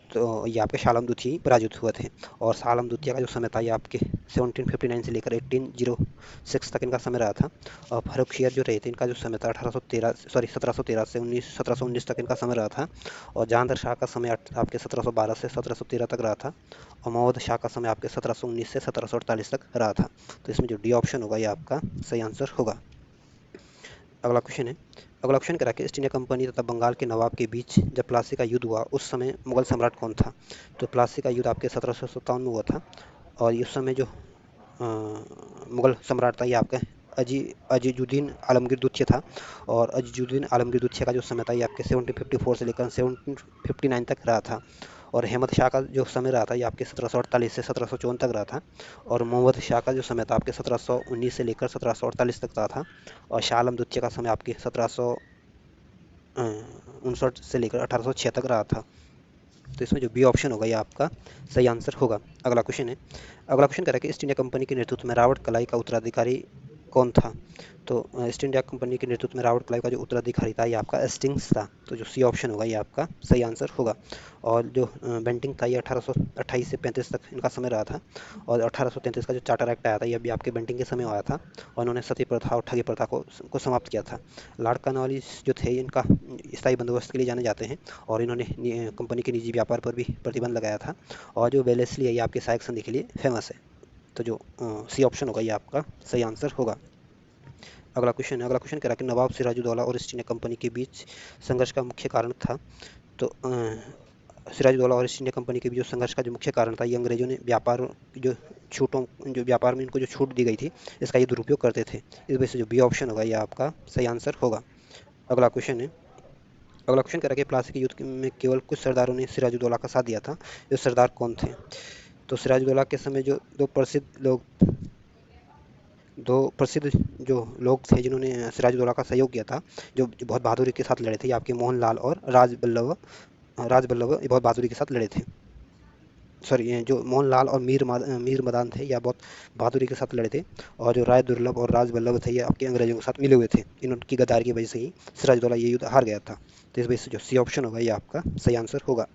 तो ये आपके शालम दुथिया पराजित हुए थे। और शालम दुथिया का जो समय था ये आपके 1759 से लेकर 1806 तक इनका समय रहा था। और फर्रुखसियर जो रहे थे इनका जो समय था 1713 से 1719 तक इनका समय रहा था। और जहांगीर शाह का समय आपके 1712 से 1713 तक रहा था। और मोहम्मद शाह का समय आपके 1719 से 1748 तक रहा था। तो इसमें जो डी ऑप्शन होगा ये आपका सही आंसर होगा। अगला क्वेश्चन है, अगला क्वेश्चन कह रहा है कि ईस्ट इंडिया कंपनी तथा बंगाल के नवाब के बीच जब प्लासी का युद्ध हुआ उस समय मुगल सम्राट कौन था? तो प्लासी का युद्ध आपके 1757 में हुआ था, और इस समय जो मुगल सम्राट था ये आपका अजीजुद्दीन आलमगीर द्वितीय था। और अजीजुद्दीन आलमगीर द्वितीय का जो समय था ये आपके 1754 से लेकर 1759 तक रहा था। और अहमद शाह का जो समय रहा था ये आपके 1748 से 1754 तक रहा था। और मोहम्मद शाह का जो समय था आपके 1719 से लेकर 1748 तक रहा था। और शाह आलम द्वितीय का समय आपके 1759 से लेकर 1806 तक रहा था। तो इसमें जो बी ऑप्शन होगा ये आपका सही आंसर होगा। अगला क्वेश्चन है, अगला क्वेश्चन कह रहा है कि ईस्ट इंडिया कंपनी के नेतृत्व में रावट कलाई का उत्तराधिकारी कौन था? तो ईस्ट इंडिया कंपनी के नेतृत्व में रावट कलाई का जो उत्तराधिकारी था ये आपका एस्टिंग्स था। तो जो सी ऑप्शन होगा ये आपका सही आंसर होगा। और जो बेंटिंग था ये 1828 से 35 तक इनका समय रहा था। और 1833 का जो चार्टर एक्ट आया था ये भी आपके बेंटिंग के समय आया था, और उन्होंने सती प्रथा और ठगी प्रथा को समाप्त किया था। लॉर्ड कॉर्नवालिस जो थे इनका स्थायी बंदोबस्त के लिए जाने जाते हैं, और इन्होंने कंपनी के निजी व्यापार पर भी प्रतिबंध लगाया था। और जो वेलेस्ली है ये आपके सहायक संधि के लिए फेमस है। तो जो सी ऑप्शन होगा ये आपका सही आंसर होगा। अगला क्वेश्चन है, अगला क्वेश्चन कह रहा है कि नवाब सिराजुद्दौला और ईस्ट इंडिया कंपनी के बीच संघर्ष का मुख्य कारण था। तो सिराजुद्दौला और ईस्ट इंडिया कंपनी के बीच जो संघर्ष का जो मुख्य कारण था ये अंग्रेजों ने व्यापार में इनको जो छूट दी गई थी इसका ये दुरुपयोग करते थे। इस वजह से जो बी ऑप्शन होगा ये आपका सही आंसर होगा। अगला क्वेश्चन है, अगला क्वेश्चन कह रहा है कि प्लासी के युद्ध में केवल कुछ सरदारों ने सिराजुद्दौला का साथ दिया था। जो सरदार कौन थे? तो सिराजुद्दौला के समय जो दो प्रसिद्ध जो लोग थे जिन्होंने सिराजुद्दौला का सहयोग किया था, जो बहुत बहादुरी के साथ लड़े थे, ये आपके मोहनलाल और राज बल्लभ ये बहुत बहादुरी के साथ लड़े थे। सॉरी, ये जो मोहनलाल और मीर मदान थे या बहुत बहादुरी के साथ लड़े थे। और जो राय दुर्लभ और राज बल्लभ थे ये आपके अंग्रेजों के साथ मिले हुए थे। इनकी गद्दारी की वजह से ही सिराजुद्दौला ये युद्ध हार गया था। तो इस वजह से जो सी ऑप्शन होगा ये आपका सही आंसर होगा।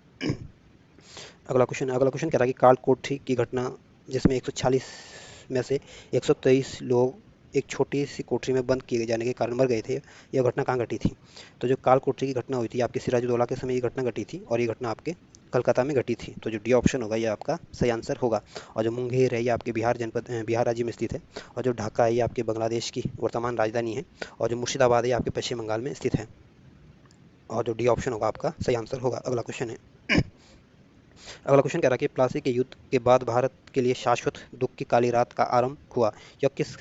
अगला क्वेश्चन कह रहा है कि काल कोठी की घटना जिसमें 146 में से 123 लोग एक छोटी सी कोठरी में बंद किए जाने के कारण मर गए थे, यह घटना कहाँ घटी थी? तो जो काल कोठरी की घटना हुई थी आपकी सिराजुद्दौला के समय ये घटना घटी थी, और ये घटना आपके कलकत्ता में घटी थी। तो जो डी ऑप्शन होगा ये आपका सही आंसर होगा। और जो मुंगेर है ये आपके बिहार राज्य में स्थित है। और जो ढाका है ये आपके बांग्लादेश की वर्तमान राजधानी है। और जो मुर्शिदाबाद है ये आपके पश्चिम बंगाल में स्थित है। और जो डी ऑप्शन होगा आपका सही आंसर होगा। अगला क्वेश्चन है, अगला क्वेश्चन कह रहा है कि प्लासी के युद्ध के बाद भारत के लिए शाश्वत दुख की काली रात का आरंभ हुआ, यह किस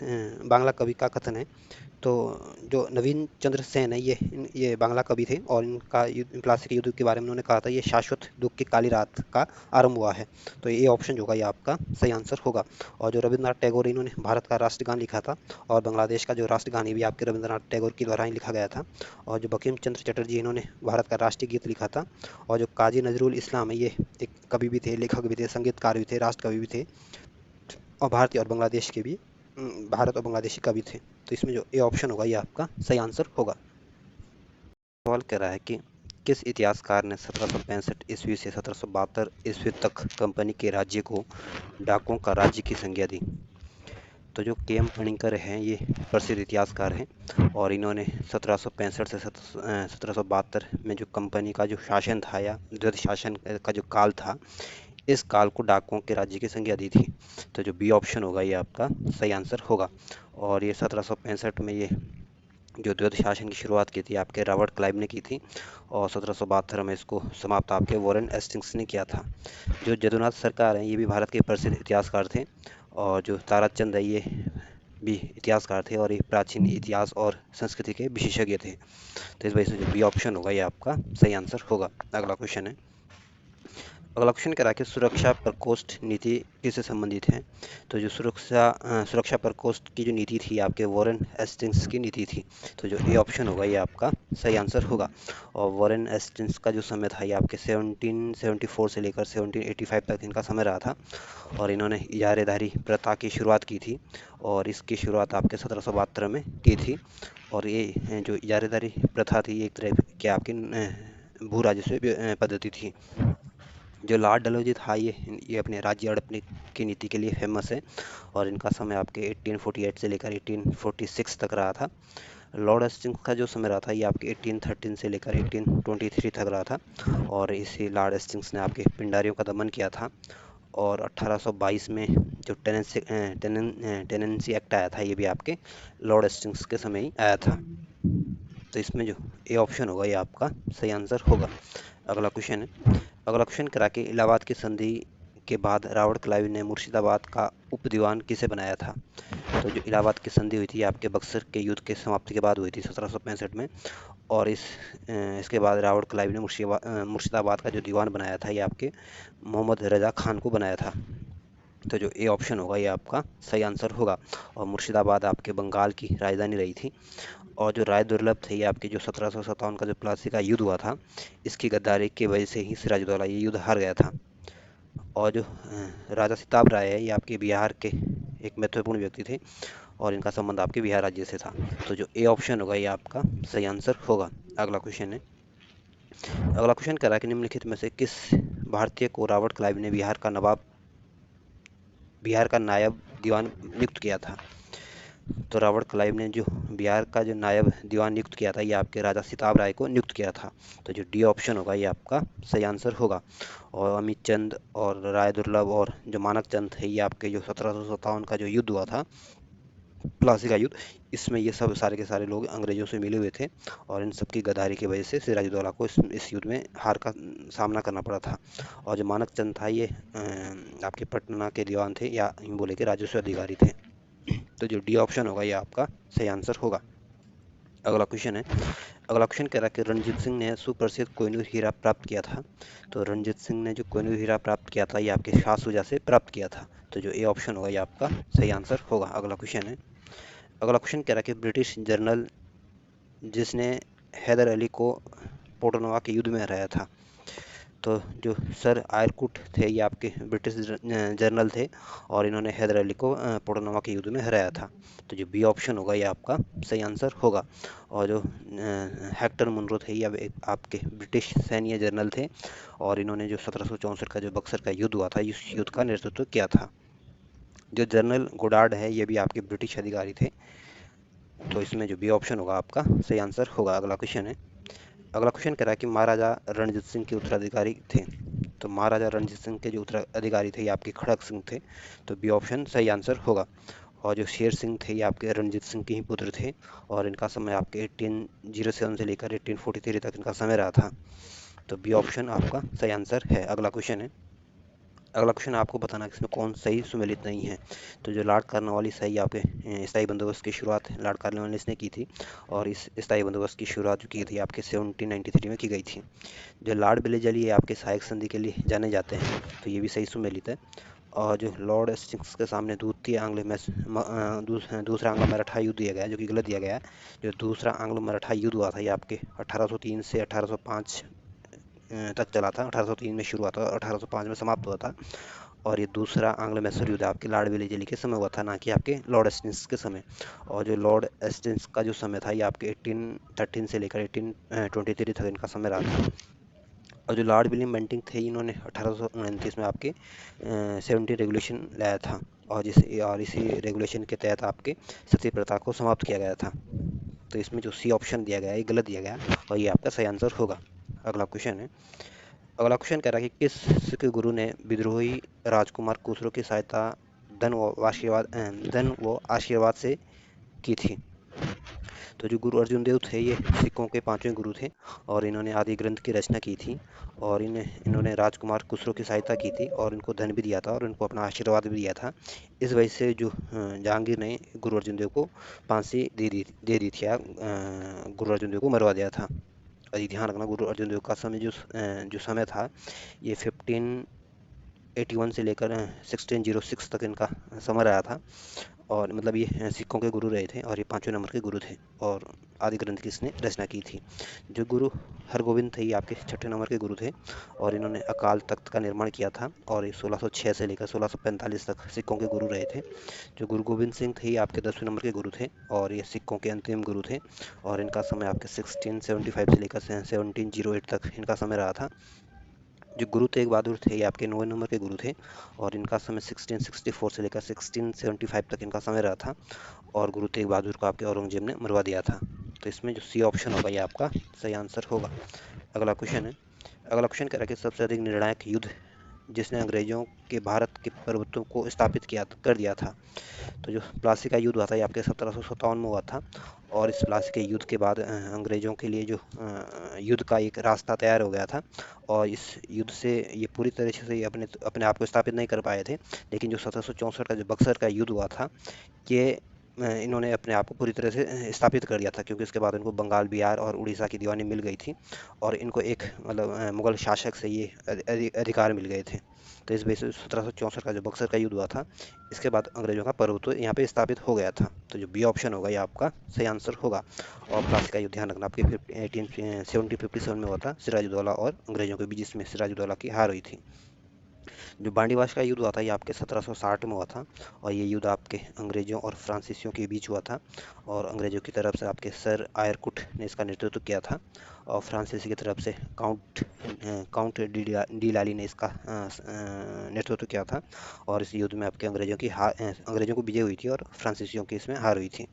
बांग्ला कवि का कथन है? तो जो नवीन चंद्र सेन है ये बांग्ला कवि थे, और इनका प्लासी के युद्ध के बारे में उन्होंने कहा था ये शाश्वत दुख की काली रात का आरंभ हुआ है। तो ये ऑप्शन जो होगा ये आपका सही आंसर होगा। और जो रविंद्रनाथ टैगोर इन्होंने भारत का राष्ट्रगान लिखा था, और बांग्लादेश का जो राष्ट्रगान भी आपके रविंद्रनाथ टैगोर के द्वारा ही लिखा गया था। और जो बंकिम चंद्र चटर्जी इन्होंने भारत का राष्ट्रीय गीत लिखा था। और जो काजी नजरुल इस्लाम है ये एक कवि भी थे, लेखक भी थे, संगीतकार भी थे, राष्ट्र कवि भी थे, और भारतीय और बांग्लादेश के भी भारत और बांग्लादेशी कवि थे। तो इसमें जो ए ऑप्शन होगा ये आपका सही आंसर होगा। सवाल कह रहा है कि किस इतिहासकार ने 1765 ईस्वी से 1772 ईस्वी तक कंपनी के राज्य को डाकुओं का राज्य की संज्ञा दी? तो जो के एम पणिकर हैं ये प्रसिद्ध इतिहासकार हैं, और इन्होंने 1765 से 1772 में जो कंपनी का जो शासन था या द्वैध शासन का जो काल था, इस काल को डाकुओं के राज्य की संज्ञा दी थी। तो जो बी ऑप्शन होगा ये आपका सही आंसर होगा। और ये 1765 में ये जो द्वैध शासन की शुरुआत की थी आपके रॉबर्ट क्लाइव ने की थी, और 1772 में इसको समाप्त आपके वॉरेन एस्टिंग्स ने किया था। जो जदुनाथ सरकार हैं ये भी भारत के प्रसिद्ध इतिहासकार थे। और जो ताराचंद है ये भी इतिहासकार थे और ये प्राचीन इतिहास और संस्कृति के विशेषज्ञ थे। तो इस वजह से जो बी ऑप्शन होगा ये आपका सही आंसर होगा। अगला क्वेश्चन है, अगला क्वेश्चन कह रहा है कि सुरक्षा प्रकोष्ठ नीति किससे संबंधित है। तो जो सुरक्षा प्रकोष्ठ की जो नीति थी आपके वॉरेन हेस्टिंग्स की नीति थी। तो जो ए ऑप्शन होगा ये आपका सही आंसर होगा। और वॉरेन हेस्टिंग्स का जो समय था ये आपके 1774 से लेकर 1785 तक इनका समय रहा था। और इन्होंने इजारेदारी प्रथा की शुरुआत की थी और इसकी शुरुआत आपके 1772 में की थी। और ये जो इजारेदारी प्रथा थी एक तरह की आपकी भू राजस्व पद्धति थी। जो लॉर्ड डलहौजी था ये अपने राज्य हड़पने की नीति के लिए फेमस है और इनका समय आपके 1848 से लेकर 1846 तक रहा था। लॉर्ड हेस्टिंग्स का जो समय रहा था ये आपके 1813 से लेकर 1823 तक रहा था। और इसी लॉर्ड हेस्टिंग्स ने आपके पिंडारियों का दमन किया था। और 1822 में जो टेनेंसी एक्ट आया था ये भी आपके लॉर्ड हेस्टिंग्स के समय ही आया था। तो इसमें जो ए ऑप्शन होगा ये आपका सही आंसर होगा। अगला क्वेश्चन है, अगला क्वेश्चन करा के इलाहाबाद की संधि के बाद रॉबर्ट क्लाइव ने मुर्शिदाबाद का उप दीवान किसे बनाया था। तो जो इलाहाबाद की संधि हुई थी आपके बक्सर के युद्ध के समाप्ति के बाद हुई थी 1765 में। और इसके बाद रॉबर्ट क्लाइव ने मुर्शिदाबाद का जो दीवान बनाया था ये आपके मोहम्मद रजा खान को बनाया था। तो जो ए ऑप्शन होगा ये आपका सही आंसर होगा। और मुर्शिदाबाद आपके बंगाल की राजधानी रही थी। और जो राय दुर्लभ थे ये आपके जो 1757 का जो प्लासी का युद्ध हुआ था इसकी गद्दारी की वजह से ही सिराजुद्दौला ये युद्ध हार गया था। और जो राजा सिताब राय है ये आपके बिहार के एक महत्वपूर्ण व्यक्ति थे और इनका संबंध आपके बिहार राज्य से था। तो जो ए ऑप्शन होगा ये आपका सही आंसर होगा। अगला क्वेश्चन है, अगला क्वेश्चन कह रहा है कि निम्नलिखित में से किस भारतीय को रॉबर्ट क्लाइव ने बिहार का नायब दीवान नियुक्त किया था। तो रॉबर्ट क्लाइव ने जो बिहार का जो नायब दीवान नियुक्त किया था ये आपके राजा सिताब राय को नियुक्त किया था। तो जो डी ऑप्शन होगा ये आपका सही आंसर होगा। और अमित चंद और राय दुर्लभ और जो मानक चंद थे ये आपके जो 1757 का जो युद्ध हुआ था प्लासी का युद्ध, इसमें ये सब सारे के सारे लोग अंग्रेजों से मिले हुए थे। और इन सबकी गद्दारी की वजह से सिराजुद्दौला को इस युद्ध में हार का सामना करना पड़ा था। और जो मानक चंद था ये आपके पटना के दीवान थे या यूँ बोले के राजस्व अधिकारी थे। तो जो डी ऑप्शन होगा ये आपका सही आंसर होगा। अगला क्वेश्चन है, अगला क्वेश्चन कह रहा है कि रणजीत सिंह ने सुप्रसिद्ध कोहिनूर हीरा प्राप्त किया था। तो रणजीत सिंह ने जो कोहिनूर हीरा प्राप्त किया था ये आपके शाह शुजा से प्राप्त किया था। तो जो ए ऑप्शन होगा ये आपका सही आंसर होगा। अगला क्वेश्चन है, अगला क्वेश्चन कह रहा है कि ब्रिटिश जनरल जिसने हैदर अली को पोटनवा के युद्ध में हराया था। तो जो सर आयरकुट थे ये आपके ब्रिटिश जनरल थे और इन्होंने हैदर अली को पोटनवा के युद्ध में हराया था। तो जो बी ऑप्शन होगा ये आपका सही आंसर होगा। और जो हेक्टर मुनरो थे ये आपके ब्रिटिश सैन्य जनरल थे और इन्होंने जो 1764 का जो बक्सर का युद्ध हुआ था इस युद्ध का नेतृत्व किया था। जो जनरल गोडार्ड है ये भी आपके ब्रिटिश अधिकारी थे। तो इसमें जो बी ऑप्शन होगा आपका सही आंसर होगा। अगला क्वेश्चन है, अगला क्वेश्चन कह रहा है कि महाराजा रणजीत सिंह के उत्तराधिकारी थे। तो महाराजा रणजीत सिंह के जो उत्तराधिकारी थे ये आपके खड़क सिंह थे। तो बी ऑप्शन सही आंसर होगा। और जो शेर सिंह थे ये आपके रणजीत सिंह के ही पुत्र थे और इनका समय आपके 1807 से लेकर 1843 तक इनका समय रहा था। तो बी ऑप्शन आपका सही आंसर है। अगला क्वेश्चन है, अगला क्वेश्चन आपको बताना है कि इसमें कौन सही सुमेलित नहीं है। तो जो लॉर्ड कॉर्नवालिस सही आपके स्थायी बंदोबस्त की शुरुआत लॉर्ड कॉर्नवालिस ने की थी और इस स्थायी बंदोबस्त की शुरुआत जो की थी आपके 1793 में की गई थी। जो लॉर्ड बिलीजली ये आपके सहायक संधि के लिए जाने जाते हैं। तो ये भी सही सुमेलित है। और जो लॉर्ड हेस्टिंग्स के सामने दूसरा आंग्लो मराठा युद्ध दिया गया जो कि गलत दिया गया है। जो दूसरा आंग्लो मराठा युद्ध हुआ था ये आपके 1803 से 1805 तक चला था। 1803 में शुरू हुआ था और 1805 में समाप्त हुआ था। और ये दूसरा आंग्लो मैसूर युद्ध आपके लॉर्ड विलेजली के समय हुआ था ना कि आपके लॉर्ड हेस्टिंग्स के समय। और जो लॉर्ड हेस्टिंग्स का जो समय था ये आपके 1813 से लेकर 1823 तक इनका समय रहा था। और जो लॉर्ड विलियम बेंटिंग थे इन्होंने 1829 में आपके 70 रेगुलेशन लाया था और इसी रेगुलेशन के तहत आपके सती प्रथा को समाप्त किया गया था। तो इसमें जो सी ऑप्शन दिया गया है ये गलत दिया गया और ये आपका सही आंसर होगा। अगला क्वेश्चन है, अगला क्वेश्चन कह रहा है कि किस सिख गुरु ने विद्रोही राजकुमार खुसरो की सहायता धन व आशीर्वाद से की थी। तो जो गुरु अर्जुन देव थे ये सिखों के पांचवें गुरु थे और इन्होंने आदि ग्रंथ की रचना की थी और इन्होंने राजकुमार खुसरो की सहायता की थी और इनको धन भी दिया था और इनको अपना आशीर्वाद भी दिया था। इस वजह से जो जहांगीर ने गुरु अर्जुन देव को फांसी दे दी थी या गुरु अर्जुन देव को मरवा दिया था। और ये ध्यान रखना, गुरु अर्जुन देव का समय जो समय था ये 1581 से लेकर 1606 तक इनका समय रहा था। और मतलब ये सिखों के गुरु रहे थे और ये पांचवें नंबर के गुरु थे और आदि ग्रंथ की इसने रचना की थी। जो गुरु हरगोविंद थे ये आपके छठे नंबर के गुरु थे और इन्होंने अकाल तख्त का निर्माण किया था और ये 1606 से लेकर 1645 तक सिखों के गुरु रहे थे। जो गुरु गोविंद सिंह थे ये आपके 10वें नंबर के गुरु थे और ये सिखों के अंतिम गुरु थे और इनका समय आपके 1675 से लेकर 1708 तक इनका समय रहा था। जो गुरु तेग बहादुर थे ये आपके 9वें नंबर के गुरु थे और इनका समय 1664 से लेकर 1675 तक इनका समय रहा था और गुरु तेग बहादुर को आपके औरंगजेब ने मरवा दिया था। तो इसमें जो सी ऑप्शन होगा ये आपका सही आंसर होगा। अगला क्वेश्चन है, अगला क्वेश्चन कह रहा है कि सबसे अधिक निर्णायक युद्ध जिसने अंग्रेजों के भारत के पर्वतों को स्थापित कर दिया था। तो जो प्लासी का युद्ध हुआ था ये आपके 1757 में हुआ था और इस प्लासी के युद्ध के बाद अंग्रेजों के लिए जो युद्ध का एक रास्ता तैयार हो गया था और इस युद्ध से ये पूरी तरह से ये अपने अपने आप को स्थापित नहीं कर पाए थे। लेकिन जो 1764 का जो बक्सर का युद्ध हुआ था ये इन्होंने अपने आप को पूरी तरह से स्थापित कर दिया था क्योंकि उसके बाद इनको बंगाल, बिहार और उड़ीसा की दीवानी मिल गई थी और इनको एक मतलब मुगल शासक से ये अधिकार मिल गए थे। तो इस वजह से 1764 का जो बक्सर का युद्ध हुआ था इसके बाद अंग्रेजों का प्रभुत्व यहाँ पे स्थापित हो गया था। तो जो बी ऑप्शन होगा ये आपका सही आंसर होगा। और प्लासी का युद्ध ध्यान रखना आपके 1857 में हुआ था सिराजुद्दौला और अंग्रेजों के बीच, जिसमें सिराजुद्दौला की हार हुई थी। जो बांडीवाश का युद्ध हुआ था ये आपके 1760 में हुआ था और ये युद्ध आपके अंग्रेजों और फ्रांसीसियों के बीच हुआ था और अंग्रेजों की तरफ से आपके सर आयरकुट ने इसका नेतृत्व किया था और फ्रांसीसी की तरफ से काउंट डी लाली ने इसका नेतृत्व किया था और इस युद्ध में आपके अंग्रेजों को विजय हुई थी और फ्रांसीसियों की इसमें हार हुई थी।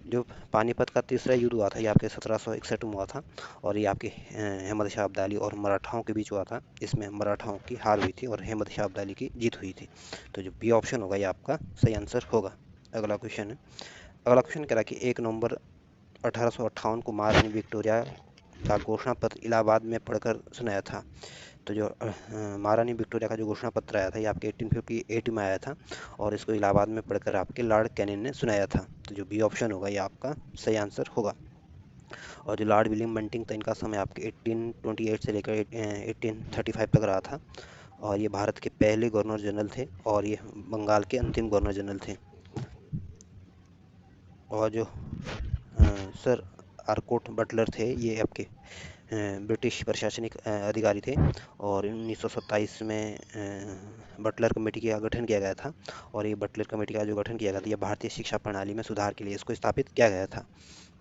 जो पानीपत का तीसरा युद्ध हुआ था ये आपके 1761 में हुआ था और ये आपके अहमद शाह अब्दाली और मराठाओं के बीच हुआ था। इसमें मराठाओं की हार हुई थी और अहमद शाह अब्दाली की जीत हुई थी। तो जो बी ऑप्शन होगा ये आपका सही आंसर होगा। अगला क्वेश्चन है, अगला क्वेश्चन कह रहा है कि 1 नवंबर 1858 को महारानी विक्टोरिया का घोषणा पत्र इलाहाबाद में पढ़कर सुनाया था। तो जो महारानी विक्टोरिया का जो घोषणा पत्र आया था ये आपके 1858 में आया था और इसको इलाहाबाद में पढ़कर आपके लॉर्ड कैनिंग ने सुनाया था। तो जो बी ऑप्शन होगा ये आपका सही आंसर होगा। और जो लॉर्ड विलियम बेंटिंक था इनका समय आपके 1828 से लेकर 1835 तक रहा था और ये भारत के पहले गवर्नर जनरल थे और ये बंगाल के अंतिम गवर्नर जनरल थे। और जो सर आर्कोट बटलर थे ये आपके ब्रिटिश प्रशासनिक अधिकारी थे और 1927 में बटलर कमेटी का गठन किया गया था और ये बटलर कमेटी का जो गठन किया गया था ये भारतीय शिक्षा प्रणाली में सुधार के लिए इसको स्थापित किया गया था।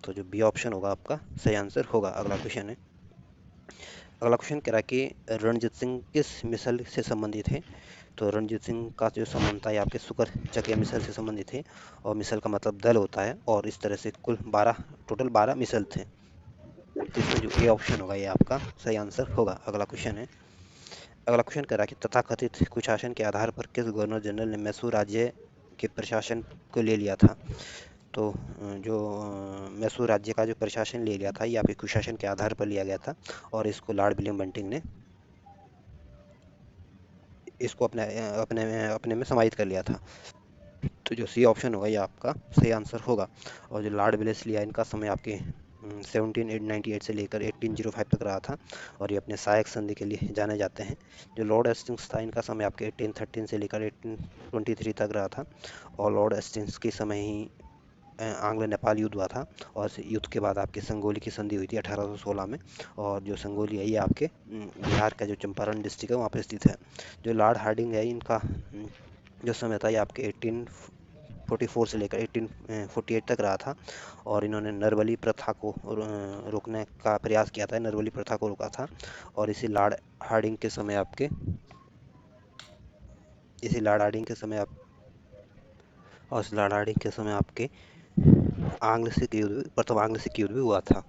तो जो बी ऑप्शन होगा आपका सही आंसर होगा। अगला क्वेश्चन है, अगला क्वेश्चन कह रहा है कि रणजीत सिंह किस मिसल से संबंधित है। तो रणजीत सिंह का जो संबंध था ये आपके सुकर चकिया मिसल से संबंधित है और मिसल का मतलब दल होता है और इस तरह से कुल 12 मिसल थे। तो इसमें जो ए ऑप्शन होगा ये आपका सही आंसर होगा। अगला क्वेश्चन है, अगला क्वेश्चन कह रहा है कि तथाकथित कुशासन के आधार पर किस गवर्नर जनरल ने मैसूर राज्य के प्रशासन को ले लिया था। तो जो मैसूर राज्य का जो प्रशासन ले लिया था ये आपके कुशासन के आधार पर लिया गया था और इसको लॉर्ड विलियम बेंटिंक ने इसको अपने में समाहित कर लिया था। तो जो सी ऑप्शन होगा ये आपका सही आंसर होगा। और जो लॉर्ड वेलेस्ली इनका समय आपके 1798 से लेकर 1805 तक रहा था और ये अपने सहायक संधि के लिए जाने जाते हैं। जो लॉर्ड हेस्टिंग्स था इनका समय आपके 1813 से लेकर 1823 तक रहा था और लॉर्ड हेस्टिंग्स के समय ही आंग्ल नेपाल युद्ध हुआ था और इस युद्ध के बाद आपके संगोली की संधि हुई थी 1816 में और जो संगोली है ये आपके बिहार का जो चंपारण डिस्ट्रिक्ट है वहाँ पर स्थित है। जो लॉर्ड हार्डिंग है इनका जो समय था ये आपके 1844 से लेकर 1848 तक रहा था और इन्होंने नरबली प्रथा को रोकने का प्रयास किया था, नरबली प्रथा को रोका था और इसी लॉर्ड हार्डिंग के समय आपके प्रथम आंग्ल सिख युद्ध भी हुआ था।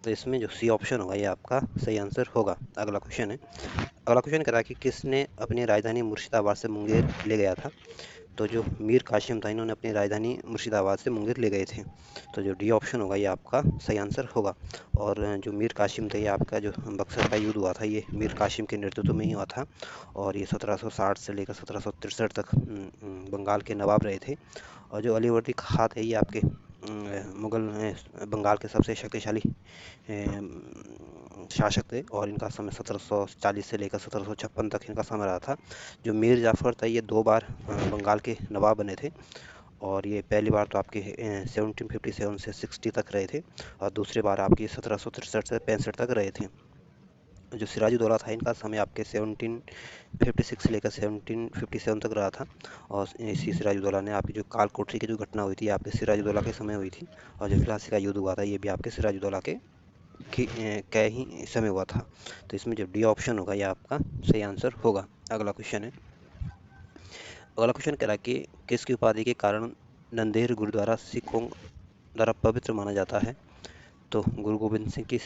तो इसमें जो सी ऑप्शन होगा ये आपका सही आंसर होगा। अगला क्वेश्चन है, अगला क्वेश्चन कह रहा है कि किसने अपनी राजधानी मुर्शिदाबाद से मुंगेर ले गया था। तो जो मीर कासिम था इन्होंने अपनी राजधानी मुर्शिदाबाद से मुंगेर ले गए थे। तो जो डी ऑप्शन होगा ये आपका सही आंसर होगा। और जो मीर कासिम थे ये आपका जो बक्सर का युद्ध हुआ था ये मीर कासिम के नेतृत्व में ही हुआ था। और ये 1760 से लेकर 1763 तक बंगाल के नवाब रहे थे। और जो अलीवर्दी खां थे ये आपके मुगल बंगाल के सबसे शक्तिशाली शासक थे। और इनका समय 1740 से लेकर 1756 तक इनका समय रहा था। जो मीर जाफ़र था ये 2 बार बंगाल के नवाब बने थे। और ये पहली बार तो आपके 1757 से 60 तक रहे थे। और दूसरी बार आपकी 1763 से 65 तक रहे थे। जो सिराजुद्दौला था इनका समय आपके 1756 से लेकर 1757 तक रहा था। और इसी सिराजुद्दौला ने आपकी जो काल कोठरी की जो घटना हुई थी आपके सिराजुद्दौला के समय हुई थी। और जो प्लासी का युद्ध हुआ था ये भी आपके सिराजुद्दौला के ही समय हुआ था। तो इसमें जो डी ऑप्शन होगा ये आपका सही आंसर होगा। अगला क्वेश्चन है। अगला क्वेश्चन कह रहा है कि किसकी उपाधि के कारण नंदेड़ गुरुद्वारा सिखों द्वारा पवित्र माना जाता है। तो गुरु गोबिंद सिंह की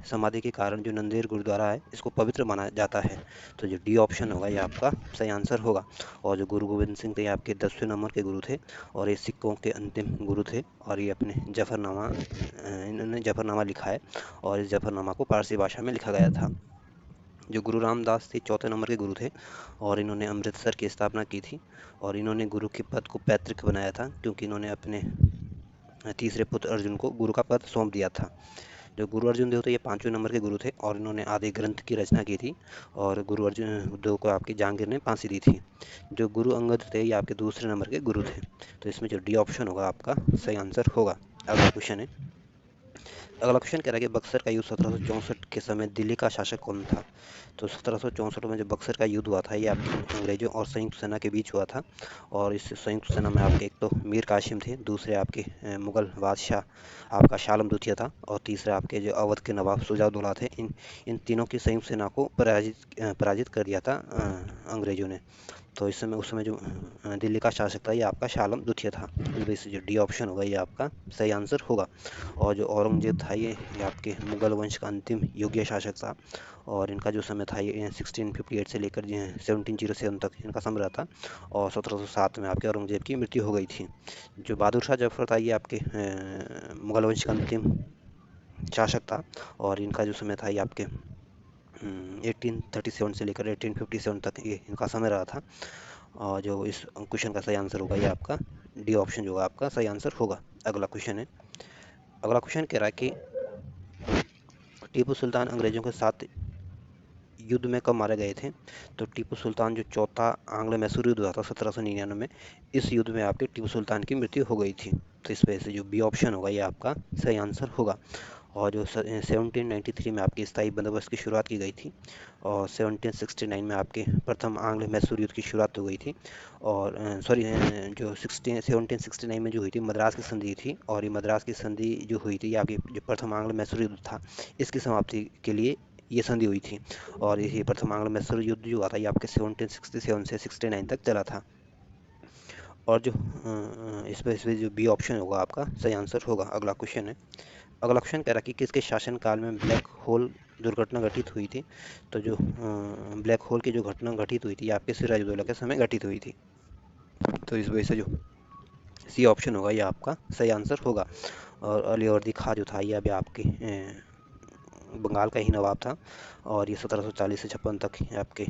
समाधि के कारण जो नंदेड़ गुरुद्वारा है इसको पवित्र माना जाता है। तो जो डी ऑप्शन होगा ये आपका सही आंसर होगा। और जो गुरु गोबिंद सिंह थे ये आपके 10वें नंबर के गुरु थे। और ये सिखों के अंतिम गुरु थे। और ये अपने इन्होंने जफरनामा लिखा है। और इस जफरनामा को पारसी भाषा में लिखा गया था। जो गुरु रामदास थे 4थे नंबर के गुरु थे। और इन्होंने अमृतसर की स्थापना की थी। और इन्होंने गुरु के पद को पैतृक बनाया था क्योंकि इन्होंने अपने तीसरे पुत्र अर्जुन को गुरु का पद सौंप दिया था। जो गुरु अर्जुन देव थे ये 5वें नंबर के गुरु थे। और इन्होंने आदि ग्रंथ की रचना की थी। और गुरु अर्जुन देव को आपकी जहांगीर ने फांसी दी थी। जो गुरु अंगद थे ये आपके दूसरे नंबर के गुरु थे। तो इसमें जो डी ऑप्शन होगा आपका सही आंसर होगा। अगला क्वेश्चन है। अगला क्वेश्चन कह रहा है कि बक्सर का युद्ध 1764 के समय दिल्ली का शासक कौन था। तो 1764 में जो बक्सर का युद्ध हुआ था ये आपके अंग्रेजों और संयुक्त सेना के बीच हुआ था। और इस संयुक्त सेना में आपके एक तो मीर कासिम थे, दूसरे आपके मुगल बादशाह आपका शालम द्वितीय था। और तीसरे आपके जो अवध के नवाब शुजाउद्दौला थे। इन तीनों की संयुक्त सेना को पराजित कर दिया था अंग्रेजों ने। तो इस समय उस समय जो दिल्ली का शासक था ये आपका शालम द्वितीय था। इस वजह से जो डी ऑप्शन होगा ये आपका सही आंसर होगा। और जो औरंगजेब था ये आपके मुगल वंश का अंतिम योग्य शासक था। और इनका जो समय था ये 1658 से लेकर 1707 तक इनका समय रहा था। और 1707 में आपके औरंगजेब की मृत्यु हो गई थी। जो बहादुर शाह जफर था ये आपके मुगल वंश का अंतिम शासक था। और इनका जो समय था ये आपके 1837 से लेकर 1857 तक ये इनका समय रहा था। और जो इस क्वेश्चन का सही आंसर होगा ये आपका डी ऑप्शन जो होगा आपका सही आंसर होगा। अगला क्वेश्चन है। अगला क्वेश्चन कह रहा है कि टीपू सुल्तान अंग्रेजों के साथ युद्ध में कब मारे गए थे। तो टीपू सुल्तान जो चौथा आंग्ल मैसूर युद्ध हुआ था 1799 में, इस युद्ध में आपके टीपू सुल्तान की मृत्यु हो गई थी। तो इस वजह से जो बी ऑप्शन होगा ये आपका सही आंसर होगा। और जो 1793 में आपकी स्थायी बंदोबस्त की शुरुआत की गई थी। और 1769 में आपके प्रथम आंग्ल मैसूर युद्ध की शुरुआत हो गई थी। और जो 1769 में जो हुई थी मद्रास की संधि थी। और ये मद्रास की संधि जो हुई थी ये आपकी जो प्रथम आंग्ल मैसूर युद्ध था इसकी समाप्ति के लिए ये संधि हुई थी। और ये प्रथम आंग्ल मैसूर युद्ध जो हुआ था ये आपके 1767 से 69 तक चला था। और जो इस पे जो बी ऑप्शन होगा आपका सही आंसर होगा। अगला क्वेश्चन है। अगला क्वेश्चन कह रहा है कि किसके शासनकाल में ब्लैक होल दुर्घटना घटित हुई थी। तो जो ब्लैक होल की जो घटना घटित हुई थी आपके सिराजुद्दौला के समय घटित हुई थी। तो इस वजह से जो सी ऑप्शन होगा ये आपका सही आंसर होगा। और अलीवर्दी खां जो था ये अभी आपके बंगाल का ही नवाब था। और ये 1740 से 56 तक आपके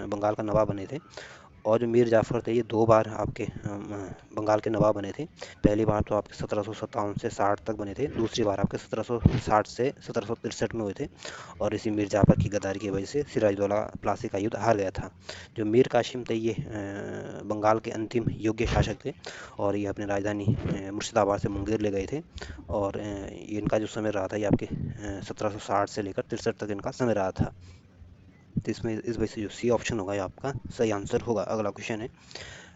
बंगाल का नवाब बने थे। और जो मीर जाफ़र थे ये 2 बार आपके बंगाल के नवाब बने थे। पहली बार तो आपके 1757 से 60 तक बने थे। दूसरी बार आपके 1760 से 1763 में हुए थे। और इसी मीर जाफ़र की गद्दारी की वजह से सिराजुद्दौला प्लासी का युद्ध हार गया था। जो मीर कासिम थे ये बंगाल के अंतिम योग्य शासक थे। और ये अपनी राजधानी मुर्शिदाबाद से मुंगेर ले गए थे। और इनका जो समय रहा था ये आपके 1760 से लेकर 63 तक इनका समय रहा था। तो इसमें इस वजह से जो सी ऑप्शन होगा ये आपका सही आंसर होगा। अगला क्वेश्चन है।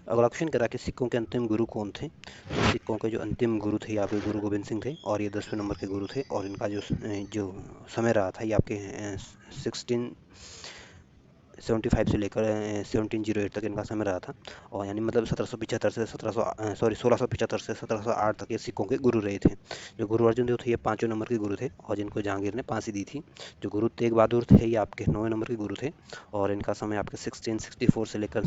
अगला क्वेश्चन कह रहा है कि सिखों के अंतिम गुरु कौन थे। तो सिखों के जो अंतिम गुरु थे यहाँ पे गुरु गोबिंद सिंह थे। और ये 10वें नंबर के गुरु थे। और इनका जो समय रहा था ये आपके 1675 से लेकर 1708 तक इनका समय रहा था। और यानी मतलब 1775 से 1675 से 1708 तक ये सिखों के गुरु रहे थे। जो गुरु अर्जुन देव थे ये 5वें नंबर के गुरु थे। और जिनको जहांगीर ने फांसी दी थी। जो गुरु तेग बहादुर थे ये आपके 9वें नंबर के गुरु थे। और इनका समय आपके 1664 से लेकर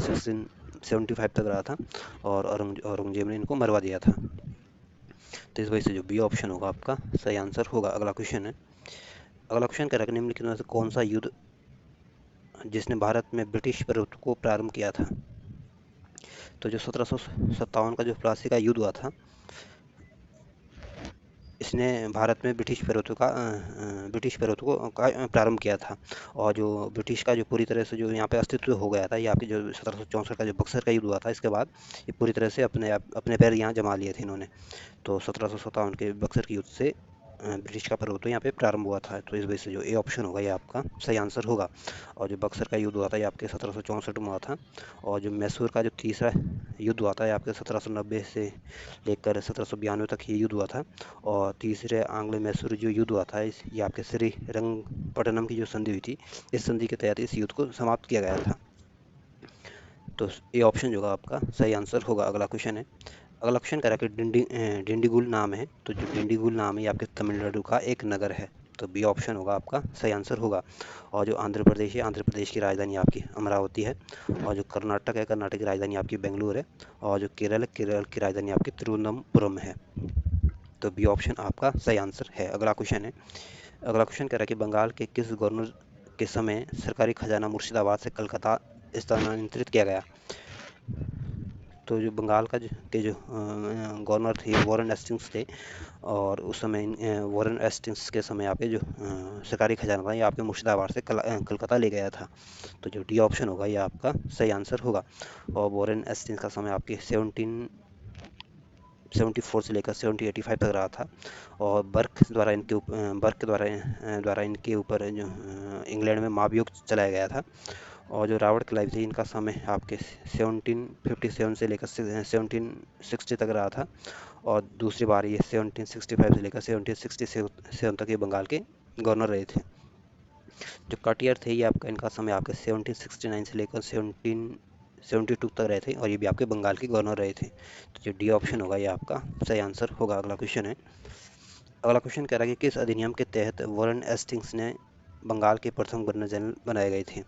75 तक रहा था और औरंगजेब ने इनको मरवा दिया था। तो इस वजह से जो बी ऑप्शन होगा आपका सही आंसर होगा। अगला क्वेश्चन है, अगला क्वेश्चन कह रहा है कि निम्नलिखित में से कौन सा युद्ध जिसने भारत में ब्रिटिश प्रभुत्व को प्रारंभ किया था। तो जो 1757 का जो प्लासी का युद्ध हुआ था, इसने भारत में ब्रिटिश प्रभुत्व को प्रारंभ किया था। और जो ब्रिटिश का जो पूरी तरह से जो यहाँ पे अस्तित्व हो गया था, ये आपके जो 1764 का जो बक्सर का युद्ध हुआ था, इसके बाद ये पूरी तरह से अपने पैर यहाँ जमा लिए थे इन्होंने। तो 1757 के बक्सर के युद्ध से ब्रिटिश का प्रभुत्व यहाँ पे प्रारंभ हुआ था। तो इस वजह से जो ए ऑप्शन होगा ये आपका सही आंसर होगा। और जो बक्सर का युद्ध हुआ था ये आपके 1764 में हुआ था। और जो मैसूर का जो तीसरा युद्ध हुआ था ये आपके 1790 से लेकर 1792 तक ये युद्ध हुआ था। और तीसरे आंग्लो मैसूर जो युद्ध हुआ था ये आपके श्रीरंगपट्टनम की जो संधि हुई थी, इस संधि के तहत इस युद्ध को समाप्त किया गया था। तो ये ऑप्शन जो होगा आपका सही आंसर होगा। अगला क्वेश्चन है, अगला क्वेश्चन कह रहा है कि डिंडीगुल नाम है। तो जो डिंडीगुल नाम है ये आपके तमिलनाडु का एक नगर है। तो बी ऑप्शन होगा आपका सही आंसर होगा। और जो आंध्र प्रदेश है, आंध्र प्रदेश की राजधानी आपकी अमरावती है। और जो कर्नाटक है, कर्नाटक की राजधानी आपकी बेंगलुरु है। और जो केरल है, केरल की राजधानी आपकी तिरुवनंतपुरम है। तो बी ऑप्शन आपका सही आंसर है। अगला क्वेश्चन है, अगला क्वेश्चन कह रहा है कि बंगाल के किस गवर्नर के समय सरकारी खजाना मुर्शिदाबाद से कलकत्ता स्थानांतरित किया गया। तो जो बंगाल के जो गवर्नर थे वॉरेन हेस्टिंग्स थे। और उस समय वॉरेन हेस्टिंग्स के समय आपके जो सरकारी खजाना था ये आपके मुर्शिदाबाद से कलकत्ता ले गया था। तो जो डी ऑप्शन होगा ये आपका सही आंसर होगा। और वॉरेन हेस्टिंग्स का समय आपके 1774 से लेकर 1785 तक रहा था। और बर्क द्वारा इनके ऊपर जो इंग्लैंड में महाभियोग चलाया गया था। और जो रॉबर्ट क्लाइव थे इनका समय आपके 1757 से लेकर 1760 तक रहा था। और दूसरी बार ये 1765 से लेकर 1767 तक ये बंगाल के गवर्नर रहे थे। जो कटियर थे ये आपका इनका समय आपके 1769 से लेकर 1772 तक रहे थे और ये भी आपके बंगाल के गवर्नर रहे थे। तो जो डी ऑप्शन होगा ये आपका सही आंसर होगा। अगला क्वेश्चन है, अगला क्वेश्चन कह रहा है कि किस अधिनियम के तहत वॉरेन हेस्टिंग्स ने बंगाल के प्रथम गवर्नर जनरल बनाए गए थे।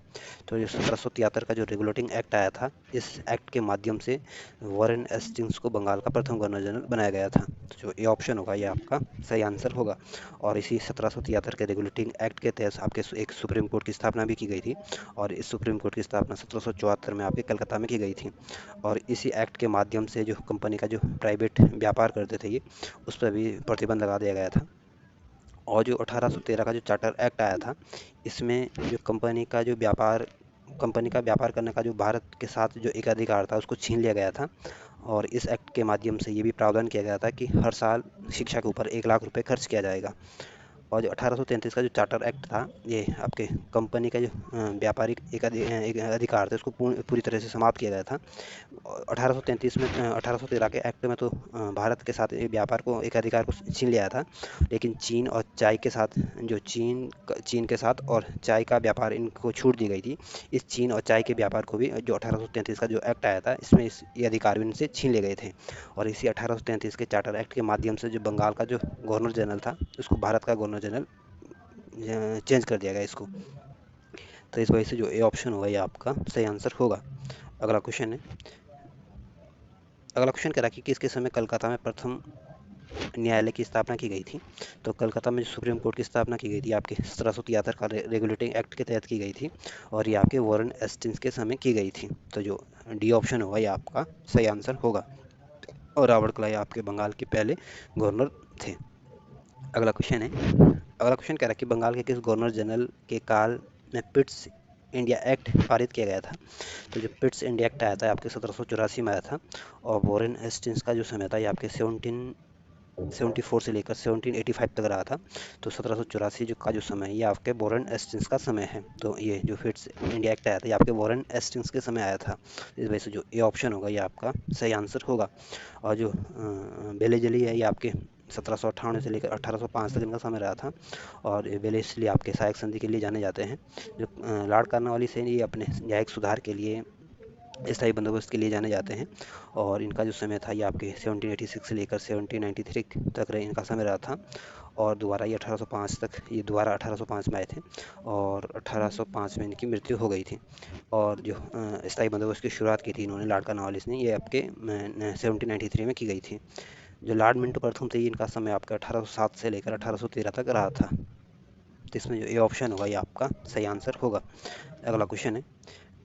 तो ये 1773 का जो रेगुलेटिंग एक्ट आया था, इस एक्ट के माध्यम से वॉरेन हेस्टिंग्स को बंगाल का प्रथम गवर्नर जनरल बनाया गया था। तो जो ये ऑप्शन होगा ये आपका सही आंसर होगा। और इसी 1773 के रेगुलेटिंग एक्ट के तहत आपके एक सुप्रीम कोर्ट की स्थापना भी की गई थी। और इस सुप्रीम कोर्ट की स्थापना 1774 में आपके कलकत्ता में की गई थी। और इसी एक्ट के माध्यम से जो कंपनी का जो प्राइवेट व्यापार करते थे ये, उस पर भी प्रतिबंध लगा दिया गया था। और जो 1813 का जो चार्टर एक्ट आया था, इसमें जो कंपनी का व्यापार करने का जो भारत के साथ जो एकाधिकार था उसको छीन लिया गया था। और इस एक्ट के माध्यम से ये भी प्रावधान किया गया था कि हर साल शिक्षा के ऊपर 1 लाख रुपए खर्च किया जाएगा। और जो 1833 का जो चार्टर एक्ट था, ये आपके कंपनी का जो व्यापारिक एक अधिकार था उसको पूरी तरह से समाप्त किया गया था। 1833 में 1813 के एक्ट में तो भारत के साथ व्यापार को एक अधिकार को छीन लिया था। लेकिन चीन और चाय के साथ जो चीन के साथ और चाय का व्यापार इनको छूट दी गई थी। इस चीन और चाय के व्यापार को भी जो 1833 का जो एक्ट आया था इसमें ये अधिकार भी इनसे छीन लिए गए थे। और इसी 1833 के चार्टर एक्ट के माध्यम से जो बंगाल का जो गवर्नर जनरल था उसको भारत का गवर्नर जनरल चेंज कर दिया गया इसको। तो इस वजह से जो ए ऑप्शन होगा ये आपका सही आंसर होगा। अगला क्वेश्चन है, अगला क्वेश्चन कह रहा है कि किसके समय कलकत्ता में प्रथम न्यायालय की स्थापना की गई थी। तो कलकत्ता में जो सुप्रीम कोर्ट की स्थापना की गई थी आपके 1773 का रेगुलेटिंग एक्ट के तहत की गई थी। और ये आपके वॉरेन हेस्टिंग्स के समय की गई थी। तो जो डी ऑप्शन होगा ये आपका सही आंसर होगा। और रॉबर्ट क्लाइव आपके बंगाल के पहले गवर्नर थे। अगला क्वेश्चन है, अगला क्वेश्चन कह रहा है कि बंगाल के किस गवर्नर जनरल के काल में पिट्स इंडिया एक्ट पारित किया गया था। तो जो पिट्स इंडिया एक्ट आया था आपके 1784 में आया था। और वॉरेन हेस्टिंग्स का जो समय था ये आपके 1774 से लेकर 1785 तक रहा था। तो 1784 जो का जो समय है ये आपके वॉरेन हेस्टिंग्स का समय है। तो ये जो पिट्स इंडिया एक्ट आया था ये आपके वॉरेन हेस्टिंग्स के समय आया था। इस वजह से जो ए ऑप्शन होगा ये आपका सही आंसर होगा। और जो बेलेजली है ये आपके 1798 से लेकर 1805 तक इनका समय रहा था। और वेलेस्ली आपके सहायक संधि के लिए जाने जाते हैं। जो लॉर्ड कार्नवालिस हैं ये अपने न्यायिक सुधार के लिए स्थायी बंदोबस्त के लिए जाने जाते हैं। और इनका जो समय था ये आपके 1786 से लेकर 1793 तक इनका समय रहा था। और दोबारा ये 1805 तक, ये दोबारा 1805 में आए थे और 1805 में इनकी मृत्यु हो गई थी। और जो स्थायी बंदोबस्त की शुरुआत की थी इन्होंने, लॉर्ड कॉर्नवालिस ने, ये आपके 1793 में की गई थी। जो लॉर्ड मिंटो प्रथम थे, इनका समय आपका 1807 से लेकर 1813 तक रहा था। तो इसमें जो ये ऑप्शन होगा ये आपका सही आंसर होगा। अगला क्वेश्चन है।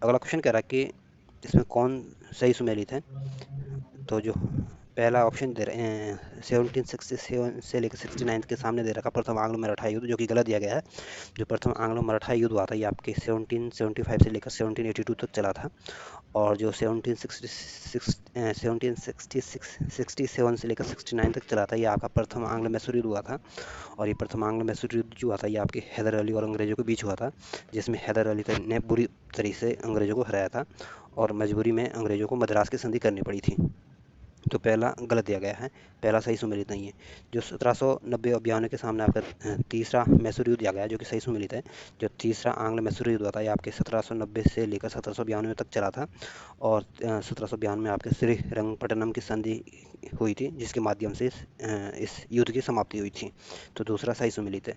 अगला क्वेश्चन कह रहा है कि इसमें कौन सही सुमेलित है। तो जो पहला ऑप्शन दे रहे हैं 1767 से लेकर 69 के सामने दे रखा प्रथम आंग्लो मराठा युद्ध, जो कि गलत दिया गया है। जो प्रथम आंग्लो मराठा युद्ध हुआ था ये आपके 1775 से लेकर 1782 तक चला था। और जो 1767 से लेकर 69 तक चला था ये आपका प्रथम आंग्लो मैसूर युद्ध हुआ था। और ये प्रथम आंग्लो मैसूर युद्ध जो हुआ था ये आपके हैदर अली और अंग्रेजों के बीच हुआ था, जिसमें हैदर अली ने बुरी तरीके से अंग्रेजों को हराया था और मजबूरी में अंग्रेजों को मद्रास की संधि करनी पड़ी थी। तो पहला गलत दिया गया है, पहला सही सुमेलित नहीं है। जो 1790 और 92 के सामने आपका तीसरा मैसूर युद्ध दिया गया है, जो कि सही सुमेलित है। जो तीसरा आंग्ल मैसूर युद्ध हुआ था ये आपके 1790 से लेकर 1792 तक चला था। और 1792 में आपके श्रीरंगपट्टनम की संधि हुई थी, जिसके माध्यम से इस युद्ध की समाप्ति हुई थी। तो दूसरा सही सुमेलित है।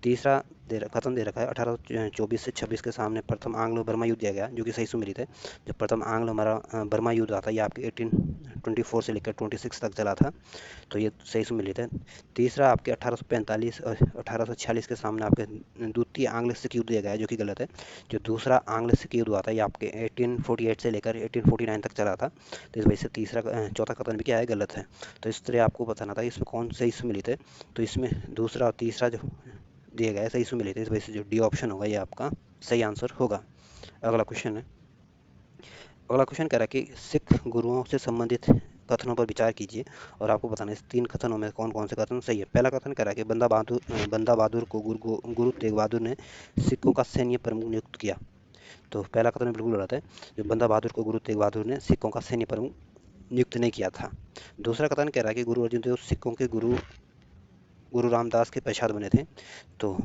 तीसरा कथन दे रखा है 1824 से 26 के सामने प्रथम आंग्लो बर्मा युद्ध दिया गया, जो कि सही सुमेलित है। जब प्रथम आंग्लो बर्मा युद्ध आता है ये आपके 1824 से लेकर 26 तक चला था। तो ये सही सुमेलित है। तीसरा आपके 1845 और 1846 के सामने आपके द्वितीय आंग्ल सिख युद्ध दिया गया है, जो कि गलत है। जो दूसरा आंग्ल सिख युद्ध हुआ था ये आपके 1848 से लेकर 1849 तक चला था। तो इस वजह से चौथा कथन भी क्या है, गलत है। तो इस तरह आपको बताना था इसमें कौन सही सुमेलित है। तो इसमें दूसरा और तीसरा जो दिया गया है सही सुमेलित है, इस वजह से जो डी ऑप्शन होगा ये आपका सही आंसर होगा। अगला क्वेश्चन है। अगला क्वेश्चन कह रहा है कि सिख गुरुओं से संबंधित कथनों पर विचार कीजिए और आपको बताना है इस 3 कथनों में कौन कौन से कथन सही है। पहला कथन कह रहा है कि बंदा बहादुर को गुरु तेग बहादुर ने सिखों का सैन्य प्रमुख नियुक्त किया। तो पहला कथन बिल्कुल गलत है। जो बंदा बहादुर को गुरु तेग बहादुर ने सिखों का सैन्य प्रमुख नियुक्त नहीं किया था। दूसरा कथन कह रहा है कि गुरु अर्जुन देव सिखों के गुरु रामदास के पश्चात बने थे। तो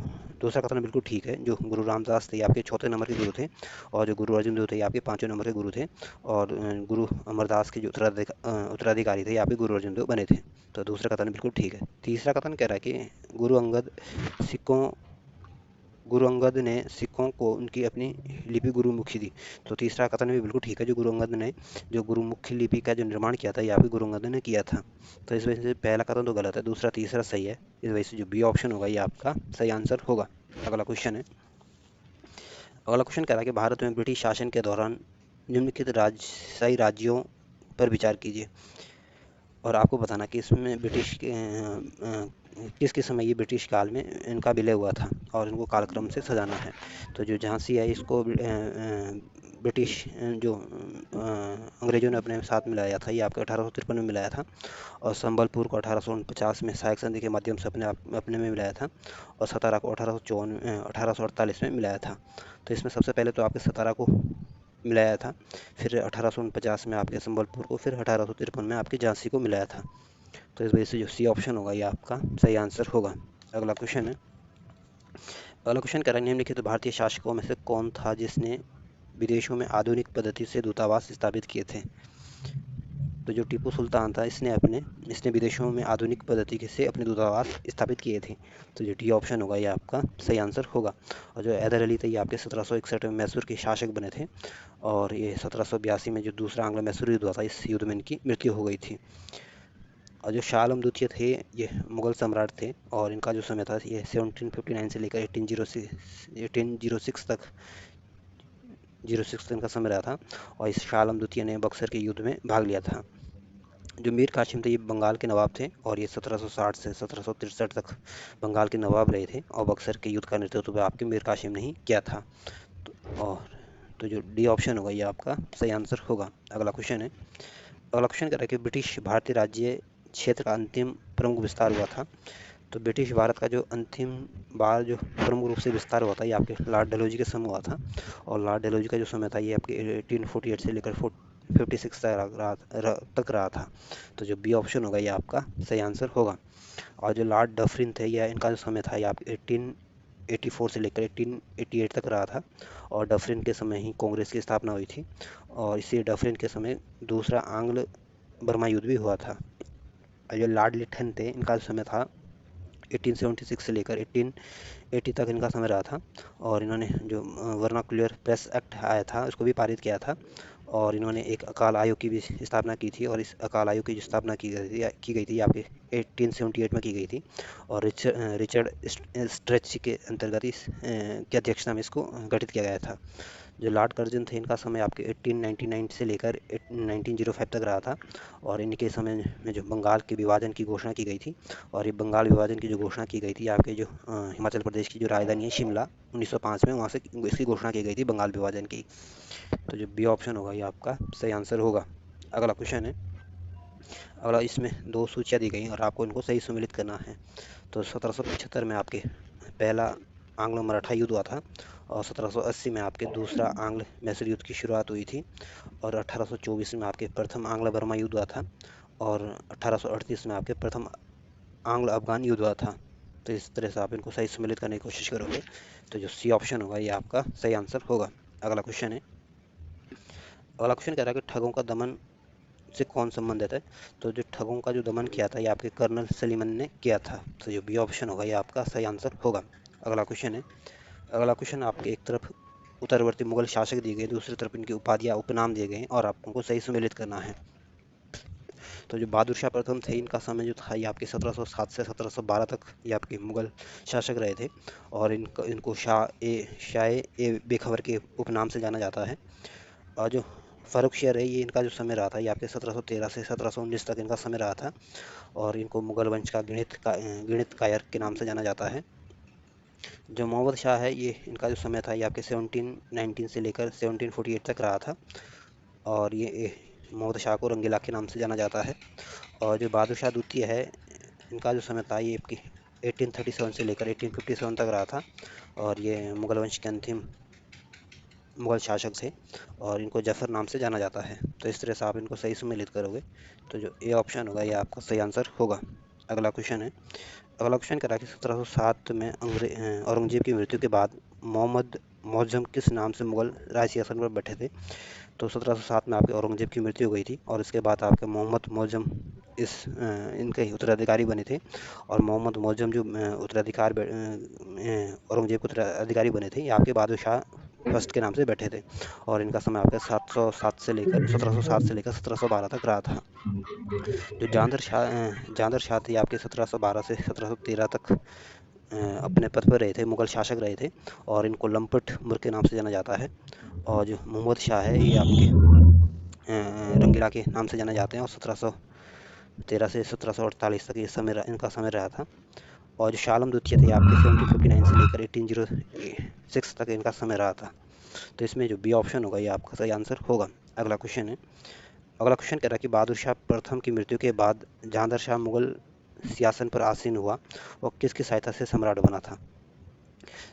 दूसरा कथन बिल्कुल ठीक है। जो गुरु रामदास थे आपके चौथे नंबर के गुरु थे और जो गुरु अर्जुन देव थे आपके 5वें नंबर के गुरु थे। और गुरु अमरदास के जो उत्तराधिकारी थे आपके गुरु अर्जुन देव बने थे। तो दूसरा कथन बिल्कुल ठीक है। तीसरा कथन कह रहा है कि गुरु अंगद ने सिखों को उनकी अपनी लिपि गुरुमुखी दी। तो तीसरा कथन भी बिल्कुल ठीक है। जो गुरु अंगद ने जो गुरुमुखी लिपि का जो निर्माण किया था यहाँ पे गुरु अंगद ने किया था। तो इस वजह से पहला कथन तो गलत है, दूसरा तीसरा सही है। इस वजह से जो बी ऑप्शन होगा ये आपका सही आंसर होगा। अगला क्वेश्चन है। अगला क्वेश्चन कह रहा है कि भारत में ब्रिटिश शासन के दौरान निम्नलिखित राजशाही राज्यों पर विचार कीजिए और आपको बताना कि इसमें किस किस समय ये ब्रिटिश काल में इनका विलय हुआ था और इनको कालक्रम से सजाना है। तो जो झांसी है इसको ब्रिटिश जो अंग्रेजों ने अपने साथ मिलाया था ये आपके 1853 में मिलाया था। और संबलपुर को 1849 में सहायक संधि के माध्यम से अपने में मिलाया था। और सतारा को 1848 में मिलाया था। तो इसमें सबसे पहले तो आपके सतारा को मिलाया था, फिर 1849 में आपके संबलपुर को, फिर 1853 में आपके झांसी को मिलाया था। तो इस वजह से जो सी ऑप्शन होगा ये आपका सही आंसर होगा। अगला क्वेश्चन है। अगला क्वेश्चन कह रहा है निम्नलिखित भारतीय शासकों में से कौन था जिसने विदेशों में आधुनिक पद्धति से दूतावास स्थापित किए थे। तो जो टीपू सुल्तान था इसने विदेशों में आधुनिक पद्धति से अपने दूतावास स्थापित किए थे। तो जो डी ऑप्शन होगा ये आपका सही आंसर होगा। और जो हैदर अली थे ये आपके 1761 में मैसूर के शासक बने थे। और ये 1782 में जो दूसरा आंग्लो मैसूर युद्ध हुआ था इस युद्ध में इनकी मृत्यु हो गई थी। और जो शाह आलम द्वितीय थे ये मुगल सम्राट थे और इनका जो समय था ये 1759 से लेकर 1806 तक इनका समय रहा था। और इस शाह आलम द्वितीय ने बक्सर के युद्ध में भाग लिया था। जो मीर कासिम थे ये बंगाल के नवाब थे और ये 1760 से 1763 तक बंगाल के नवाब रहे थे। और बक्सर के युद्ध का नेतृत्व आपके मीर कासिम ने ही किया था। तो जो डी ऑप्शन होगा ये आपका सही आंसर होगा। अगला क्वेश्चन है। अगला क्वेश्चन कह रहा है कि ब्रिटिश भारतीय राज्य क्षेत्र का अंतिम प्रमुख विस्तार हुआ था। तो ब्रिटिश भारत का जो अंतिम बार जो प्रमुख रूप से विस्तार हुआ था ये आपके लॉर्ड डलहौजी के समय हुआ था। और लॉर्ड डलहौजी का जो समय था ये आपके 1848 से लेकर 56 तक रहा था। तो जो बी ऑप्शन होगा ये आपका सही आंसर होगा। और जो लॉर्ड डफरिन थे या इनका जो समय था ये आपके 1884 से लेकर 1888 तक रहा था और डफरिन के समय ही कांग्रेस की स्थापना हुई थी और इसी डफरिन के समय दूसरा आंग्ल बर्मा युद्ध भी हुआ था। और जो लॉर्ड लिटन थे, इनका समय था 1876 से लेकर 1880 तक इनका समय रहा था और इन्होंने जो वर्नाकुलर प्रेस एक्ट आया था उसको भी पारित किया था और इन्होंने एक अकाल आयोग की भी स्थापना की थी और इस अकाल आयोग की जो स्थापना की गई थी आपके 1878 में की गई थी और रिचर्ड स्ट्रेची के अंतर्गत की अध्यक्षता में इसको गठित किया गया था। जो लॉर्ड कर्जन थे, इनका समय आपके 1899 से लेकर 1905 तक रहा था और इनके समय में जो बंगाल के विभाजन की घोषणा की गई थी और ये बंगाल विभाजन की जो घोषणा की गई थी आपके जो हिमाचल प्रदेश की जो राजधानी है शिमला 1905 में, वहाँ से इसकी घोषणा की गई थी बंगाल विभाजन की। तो जो बी ऑप्शन होगा ये आपका सही आंसर होगा। अगला क्वेश्चन है। अगला, इसमें दो सूचियाँ दी गई और आपको इनको सही सम्मिलित करना है। तो 1775 में आपके पहला आंग्लो मराठा युद्ध हुआ था और 1780 में आपके दूसरा आंग्ल मैसूर युद्ध की शुरुआत हुई थी और 1824 में आपके प्रथम आंग्ल बर्मा युद्ध हुआ था और 1838 में आपके प्रथम आंग्ल अफगान युद्ध हुआ था। तो इस तरह से आप इनको सही सम्मिलित करने की कोशिश करोगे तो जो सी ऑप्शन होगा ये आपका सही आंसर होगा। अगला क्वेश्चन है। अगला क्वेश्चन कह रहा है कि ठगों का दमन से कौन संबंधित है। तो जो ठगों का जो दमन किया था ये आपके कर्नल सलीमन ने किया था। तो जो बी ऑप्शन होगा ये आपका सही आंसर होगा। अगला क्वेश्चन है। अगला क्वेश्चन आपके एक तरफ उत्तरवर्ती मुगल शासक दिए गए, दूसरी तरफ इनकी उपाधियाँ उपनाम दिए गए और आपको उनको सही सम्मिलित करना है। तो जो बहादुर शाह प्रथम थे, इनका समय जो था ये आपके 1707 से 1712 तक ये आपके मुगल शासक रहे थे और इनको शाह ए बेखबर के उपनाम से जाना जाता है। और जो फ़र्रुखशियर है, ये इनका जो समय रहा था ये आपके 1713 से 1719 तक इनका समय रहा था और इनको मुगल वंश का गणित कायर के नाम से जाना जाता है। जो मोहम्मद शाह है, ये इनका जो समय था ये आपके 1719 से लेकर 1748 तक रहा था और ये मोहम्मद शाह को रंगीला के नाम से जाना जाता है। और जो बहादुर शाह द्वितीय है, इनका जो समय था ये आपकी 1837 से लेकर 1857 तक रहा था और ये मुगल वंश के अंतिम मुगल शासक थे और इनको जफर नाम से जाना जाता है। तो इस तरह से आप इनको सही सम्मिलित करोगे तो जो ए ऑप्शन होगा ये आपका सही आंसर होगा। अगला क्वेश्चन है। अगला क्वेश्चन कह रहा है कि 1707 में औरंगजेब की मृत्यु के बाद मोहम्मद मुअज्जम किस नाम से मुगल राज सिंहासन पर बैठे थे। तो 1707 में आपके औरंगजेब की मृत्यु हो गई थी और इसके बाद आपके मोहम्मद मुअज्जम इनके उत्तराधिकारी बने थे और मोहम्मद मुअज्जम जो औरंगजेब के उत्तराधिकारी बने थे, ये आपके बहादुर शाह फर्स्ट के नाम से बैठे थे और इनका समय आपका 1707 से लेकर 1712 तक रहा था। जो जहांगीर शाह थे, आपके 1712 से 1713 तक अपने पद पर रहे थे, मुगल शासक रहे थे और इनको लंपट मुल्क के नाम से जाना जाता है। और जो मोहम्मद शाह है, ये आपके रंगीला के नाम से जाने जाते हैं और 1713 से 1748 तक ये इनका समय रहा था। और जो शाह आलम द्वितीय थे, आपके 1759 से लेकर 1806 तक इनका समय रहा था। तो इसमें जो बी ऑप्शन होगा ये आपका सही आंसर होगा। अगला क्वेश्चन है। अगला क्वेश्चन कह रहा है कि बहादुर शाह प्रथम की मृत्यु के बाद जहांगीर शाह मुगल सिंहासन पर आसीन हुआ और किसकी सहायता से सम्राट बना था।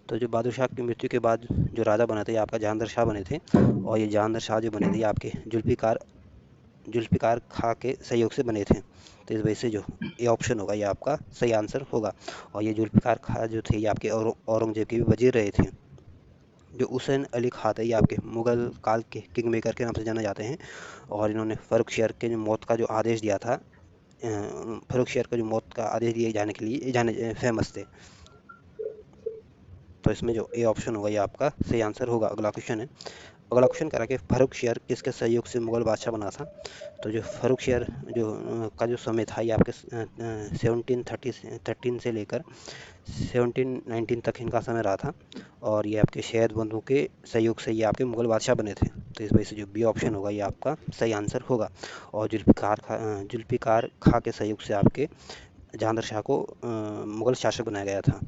तो जो बहादुर शाह की मृत्यु के बाद जो राजा बने थे, आपका जहांगीर शाह बने थे और ये जहांगीर शाह जो बने थे आपके जुल्फ़िकार खां के सहयोग से बने थे। तो इस वजह से जो ये ऑप्शन होगा ये आपका सही आंसर होगा। और ये जुल्फ़िकार खां जो थे, ये आपके औरंगजेब के भी वजीर रहे थे। जो हुसैन अली खां थे, ये आपके मुगल काल के किंग मेकर के नाम से जाने जाते हैं और इन्होंने फ़र्रुखशियर के जो मौत का जो आदेश दिया था, फ़र्रुखशियर को जो मौत का आदेश दिए जाने के लिए जाने फेमस थे। तो इसमें जो ए ऑप्शन होगा ये आपका सही आंसर होगा। अगला क्वेश्चन है। अगला क्वेश्चन कह रहा है कि फ़र्रुखशियर किसके सहयोग से मुगल बादशाह बना था। तो जो फ़र्रुखशियर का जो समय था ये आपके 1713 से लेकर 1719 तक इनका समय रहा था और ये आपके शहद बंधु के सहयोग से ये आपके मुगल बादशाह बने थे। तो इस वजह से जो बी ऑप्शन होगा ये आपका सही आंसर होगा। और जुल्फ़िकार खां के सहयोग से आपके जहांगीर शाह को मुगल शासक बनाया गया था।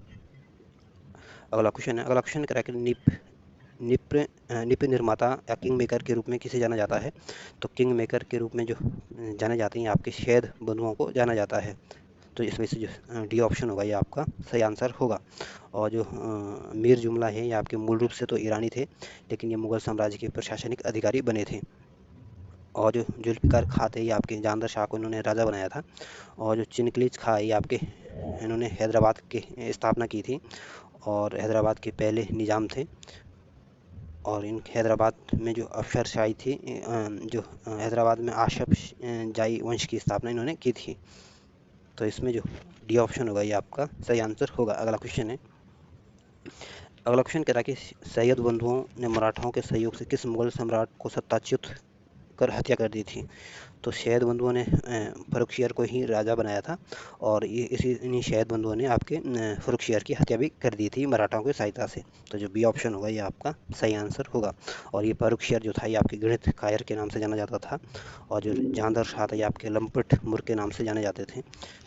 अगला क्वेश्चन है। अगला क्वेश्चन कह रहा है कि निप निर्माता या किंग मेकर के रूप में किसे जाना जाता है। तो किंग मेकर के रूप में जो जाने जाते हैं आपके शहद बंधुओं को जाना जाता है। तो इसमें से जो डी ऑप्शन होगा ये आपका सही आंसर होगा। और जो मीर जुमला है, ये आपके मूल रूप से तो ईरानी थे लेकिन ये मुगल साम्राज्य के प्रशासनिक अधिकारी बने थे। और जो जुल्फ़िकार खां थे, ये आपके जहांगीर शाह को इन्होंने राजा बनाया था। और जो चिनकलीज खां, ये आपके इन्होंने हैदराबाद की स्थापना की थी और हैदराबाद के पहले निज़ाम थे। और इन हैदराबाद में जो अफसरशाही थी, जो हैदराबाद में आशफ जाही वंश की स्थापना इन्होंने की थी। तो इसमें जो डी ऑप्शन होगा ये आपका सही आंसर होगा। अगला क्वेश्चन है, अगला क्वेश्चन कह रहा है कि सैयद बंधुओं ने मराठाओं के सहयोग से किस मुगल सम्राट को सत्ताच्युत कर हत्या कर दी थी। तो शहद बंधुओं ने फर्रुखशियर को ही राजा बनाया था, और ये इन्हीं शहद बंधुओं ने आपके फर्रुखशियर की हत्या भी कर दी थी मराठाओं की सहायता से। तो जो बी ऑप्शन होगा ये आपका सही आंसर होगा। और ये फर्रुखशियर जो था ये आपके गणित कायर के नाम से जाना जाता था, और जो जानदार शाह था ये आपके लंपट मुर के नाम से जाने जाते थे।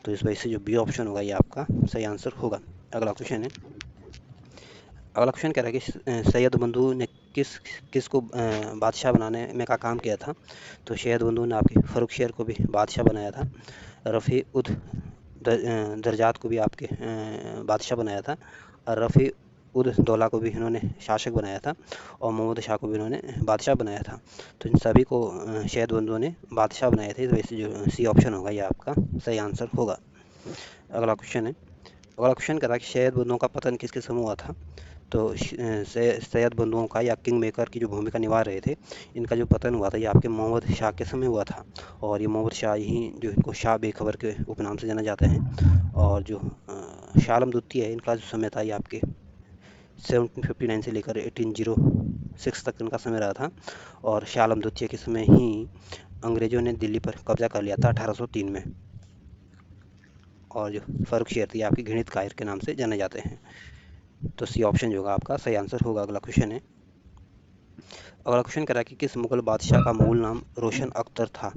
तो इस वजह से जो बी ऑप्शन होगा ये आपका सही आंसर होगा। अगला क्वेश्चन है, अगला क्वेश्चन कह रहा है कि सैयद बंधु ने किसको बादशाह बनाने में का काम किया था। तो सैयद बंधु ने आपके फर्रुखशियर को भी बादशाह बनाया था, रफ़ी उद दरजात को भी आपके बादशाह बनाया था, और रफ़ी उद दौला को भी इन्होंने शासक बनाया था, और मोहम्मद शाह को भी इन्होंने बादशाह बनाया था। तो इन सभी को सैयद बंधुओं ने बादशाह बनाए थे। तो वैसे जो सी ऑप्शन होगा ये आपका सही आंसर होगा। अगला क्वेश्चन है, अगला क्वेश्चन कह रहा है कि सैयद बंधुओं का पतन किसके समय हुआ था। तो सैयद बंधुओं का या किंग मेकर की जो भूमिका निभा रहे थे, इनका जो पतन हुआ था ये आपके मोहम्मद शाह के समय हुआ था। और ये मोहम्मद शाह ही जो इनको शाह बेखबर के उपनाम से जाना जाते हैं। और जो शाह आलम द्वितीय है, इनका जो समय था ये आपके 1759 से लेकर 1806 तक इनका समय रहा था। और शाह आलम द्वितीय के समय ही अंग्रेजों ने दिल्ली पर कब्जा कर लिया था 1803 में। और जो फर्रुखशियर थी आपके घृणित कायर के नाम से जाने जाते हैं। तो सी ऑप्शन जो होगा आपका सही आंसर होगा। अगला क्वेश्चन है, अगला क्वेश्चन कह रहा है कि किस मुगल बादशाह का मूल नाम रोशन अख्तर था।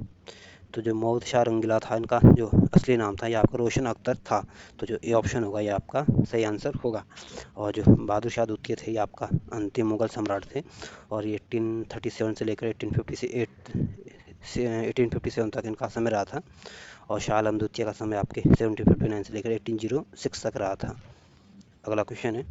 तो जो मोहम्मद शाह रंगीला था, इनका जो असली नाम था ये आपका रोशन अख्तर था। तो जो ए ऑप्शन होगा ये आपका सही आंसर होगा। और जो बहादुर शाह द्वितीय थे ये आपका अंतिम मुगल सम्राट थे, और ये 1837 से लेकर 1857 तक इनका समय रहा था। और शाह आलम द्वितीय का समय आपके 1759 से लेकर 1806 तक रहा था। अगला क्वेश्चन है,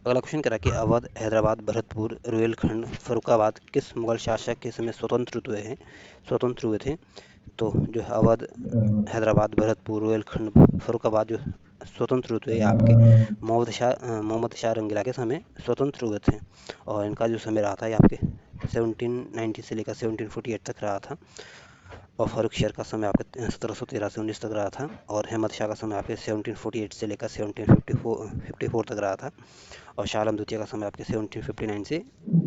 अगला क्वेश्चन करा कि अवध, हैदराबाद, भरतपुर, रुहेलखंड, फरुखाबाद किस मुगल शासक के समय स्वतंत्र हुए थे। तो जो अवध, हैदराबाद, भरतपुर, रुहेलखंड, फरुखाबाद जो स्वतंत्र हुए थे आपके मोहम्मद शाह रंगीला के समय स्वतंत्र हुए थे। और इनका जो समय रहा था ये आपके 1790 से लेकर 1748 तक रहा था। और फर्रुखशियर का समय आपके 1713 से 19 तक रहा था। और अहमद शाह का समय आपके 1748 से लेकर 1754 तक रहा था। और शाह आलम द्वितीय का समय आपके 1759 से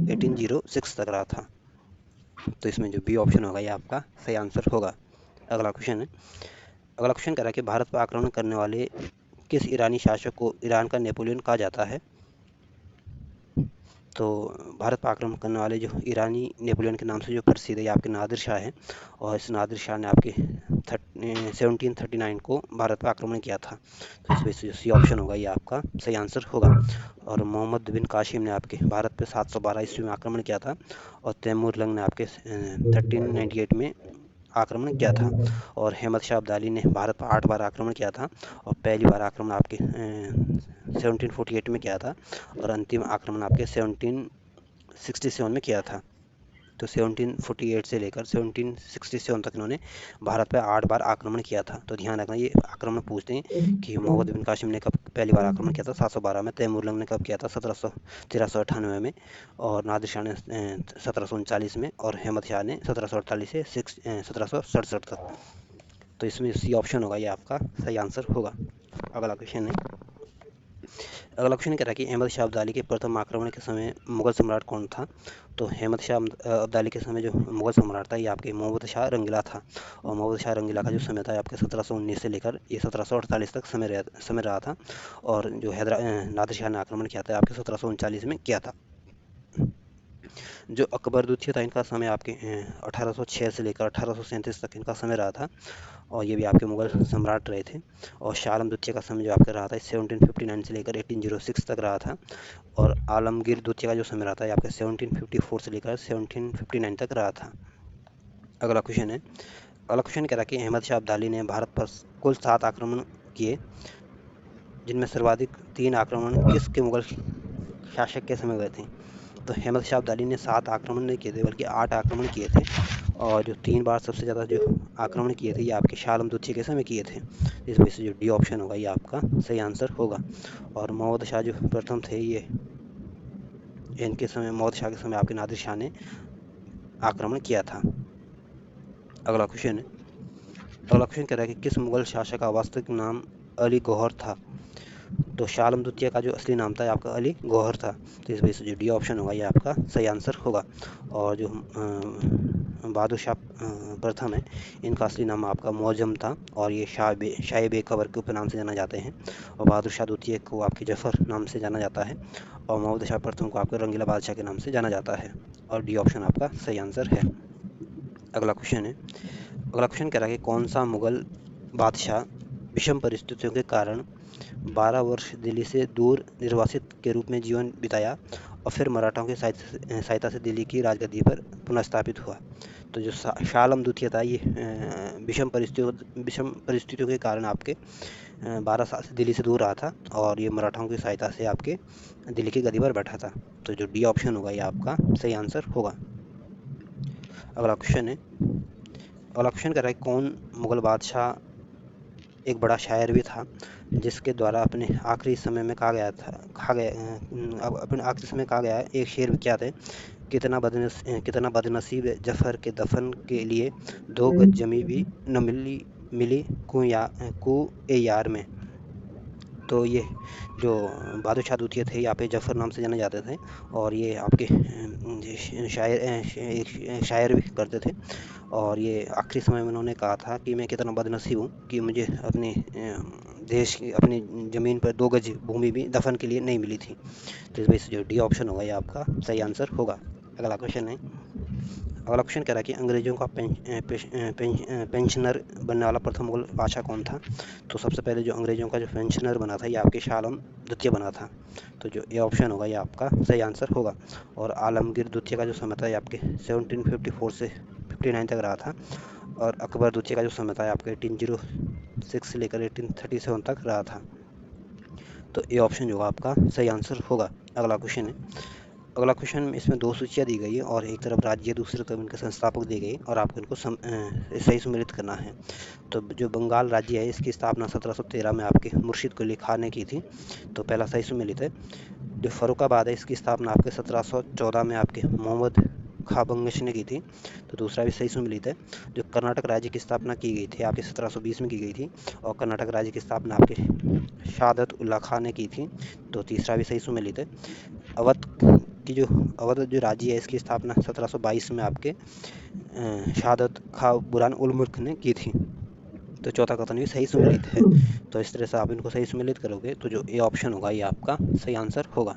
1806 तक रहा था। तो इसमें जो बी ऑप्शन होगा ये आपका सही आंसर होगा। अगला क्वेश्चन है, अगला क्वेश्चन कह रहा है कि भारत पर आक्रमण करने वाले किस ईरानी शासक को ईरान का नेपोलियन कहा जाता है। तो भारत पर आक्रमण करने वाले जो ईरानी नेपोलियन के नाम से जो प्रसिद्ध है आपके नादिर शाह है। और इस नादिर शाह ने आपके 1739 को भारत पर आक्रमण किया था। तो इस वजह से जो सी ऑप्शन होगा ये आपका सही आंसर होगा। और मोहम्मद बिन कासिम ने आपके भारत पे 712 ईस्वी में आक्रमण किया था। और तैमूर लंग ने आपके 1398 में आक्रमण किया था। और अहमद शाह अब्दाली ने भारत पर 8 बार आक्रमण किया था। और पहली बार आक्रमण आपके 1748 में किया था, और अंतिम आक्रमण आपके 1767 में किया था। तो 1748 से लेकर 1767 तक इन्होंने भारत पर 8 बार आक्रमण किया था। तो ध्यान रखना, ये आक्रमण पूछते हैं कि मोहम्मद बिन कासिम ने कब पहली बार आक्रमण किया था 712 में, तैमूर लंग ने कब किया था 1398 में, और नादिर शाह ने 1739 में, और अहमद शाह ने 1748 से 1767 तक। तो इसमें सी ऑप्शन होगा ये आपका सही आंसर होगा। अगला क्वेश्चन है, अगला क्वेश्चन कह रहा है कि अहमद शाह अब्दाली के प्रथम आक्रमण के समय मुगल सम्राट कौन था। तो अहमद शाह अब्दाली के समय जो मुगल सम्राट था ये आपके मोहम्मद शाह रंगीला था। और मोहम्मद शाह रंगीला का जो समय था आपके 1719 से लेकर ये 1748 तक समय रहा था। और जो नादिर शाह ने आक्रमण किया था आपके 1739 में किया था। जो अकबर द्वितीय था, इनका समय आपके 1806 से लेकर 1837 तक इनका समय रहा था। और ये भी आपके मुगल सम्राट रहे थे। और शाह आलम द्वितीय का समय जो आपका रहा था 1759 से लेकर 1806 तक रहा था। और आलमगीर द्वितीय का जो समय रहा था ये आपके 1754 से लेकर 1759 तक रहा था। अगला क्वेश्चन है, अगला क्वेश्चन कह रहा है कि अहमद शाह अब्दाली ने भारत पर कुल 7 आक्रमण किए, जिनमें सर्वाधिक 3 आक्रमण किसके मुगल शासक के समय हुए थे। तो अहमद शाह अब्दाली ने 7 आक्रमण नहीं किए थे बल्कि 8 आक्रमण किए थे। और जो 3 बार सबसे ज़्यादा जो आक्रमण किए थे ये आपके शाह आलम द्वितीय के समय किए थे। इस वजह से जो डी ऑप्शन होगा ये आपका सही आंसर होगा। और मोहम्मद शाह जो प्रथम थे ये इनके समय, मोहम्मद शाह के समय आपके नादिर शाह ने आक्रमण किया था। अगला क्वेश्चन कह रहा है कि किस मुगल शासक का वास्तविक नाम अली गौहर था? तो शाह आलम द्वितीय का जो असली नाम था आपका अली गौहर था। तो इस वजह से जो डी ऑप्शन होगा ये आपका सही आंसर होगा। और जो बहादुर शाह प्रथम है इनका असली नाम आपका मौजम था और ये शाह बेखबर के उपनाम से जाना जाते हैं। और बहादुर शाह द्वितीय को आपके जफर नाम से जाना जाता है और मोहम्मद शाह प्रथम को आपके रंगीला बादशाह के नाम से जाना जाता है। और डी ऑप्शन आपका सही आंसर है। अगला क्वेश्चन कह रहा है कि कौन सा मुगल बादशाह विषम परिस्थितियों के कारण 12 वर्ष दिल्ली से दूर निर्वासित के रूप में जीवन बिताया और फिर मराठाओं की सहायता से दिल्ली की राजगद्दी पर पुनः स्थापित हुआ? तो जो शाह आलम द्वितीय था ये विषम परिस्थितियों के कारण आपके 12 साल से दिल्ली से दूर रहा था और ये मराठाओं की सहायता से आपके दिल्ली की गद्दी पर बैठा था। तो जो डी ऑप्शन होगा ये आपका सही आंसर होगा। अगला क्वेश्चन कह रहा है कौन मुगल बादशाह एक बड़ा शायर भी था जिसके द्वारा अपने आखिरी समय में कहा गया है एक शेर क्या थे? कितना बदनसीब जफर के दफन के लिए 2 गज जमी भी न मिली कु ए यार में। तो ये जो बहादुर शाह द्वितीय थे यहाँ पे जफर नाम से जाने जाते थे और ये आपके शायर भी करते थे। और ये आखिरी समय में उन्होंने कहा था कि मैं कितना बदनसीब हूँ कि मुझे अपने देश की अपनी ज़मीन पर 2 गज भूमि भी दफन के लिए नहीं मिली थी। तो इस वजह से जो डी ऑप्शन होगा ये आपका सही आंसर होगा। अगला क्वेश्चन कह रहा है कि अंग्रेजों का पेंशनर बनने वाला प्रथम मुगल बादशाह कौन था? तो सबसे पहले जो अंग्रेजों का जो पेंशनर बना था ये आपके शाह आलम द्वितीय बना था। तो जो ये ऑप्शन होगा ये आपका सही आंसर होगा। और आलमगीर द्वितीय का जो समय था ये आपके 1754 से 59 तक रहा था और अकबर द्वितीय का जो समय था आपके 1806 से लेकर 1837 तक रहा था। तो ये ऑप्शन जो होगा आपका सही आंसर होगा। अगला क्वेश्चन में इसमें 2 सूचियाँ दी गई है और एक तरफ राज्य दूसरी तरफ इनके संस्थापक दिए गए और आपको इनको सही सम्मिलित करना है। तो जो बंगाल राज्य है इसकी स्थापना 1713 में आपके मुर्शिद कुली खान ने की थी। तो पहला सही सम्मिलित है। जो फर्रुखाबाद है इसकी स्थापना आपके 1714 में आपके मोहम्मद खां बंगश ने की थी। तो दूसरा भी सही सम्मिलित है। जो कर्नाटक राज्य की स्थापना की गई थी आपके 1720 में की गई थी और कर्नाटक राज्य की स्थापना आपके शहादत उल्ला खान ने की थी। तो तीसरा भी सही सम्मिलित है। अवध जो राज्य है इसकी स्थापना 1722 में आपके शहादत खां बुरहान उल मुल्क ने की थी। तो चौथा कथन भी सही सम्मिलित है। तो इस तरह से आप इनको सही सम्मिलित करोगे तो जो ए ऑप्शन होगा ये आपका सही आंसर होगा।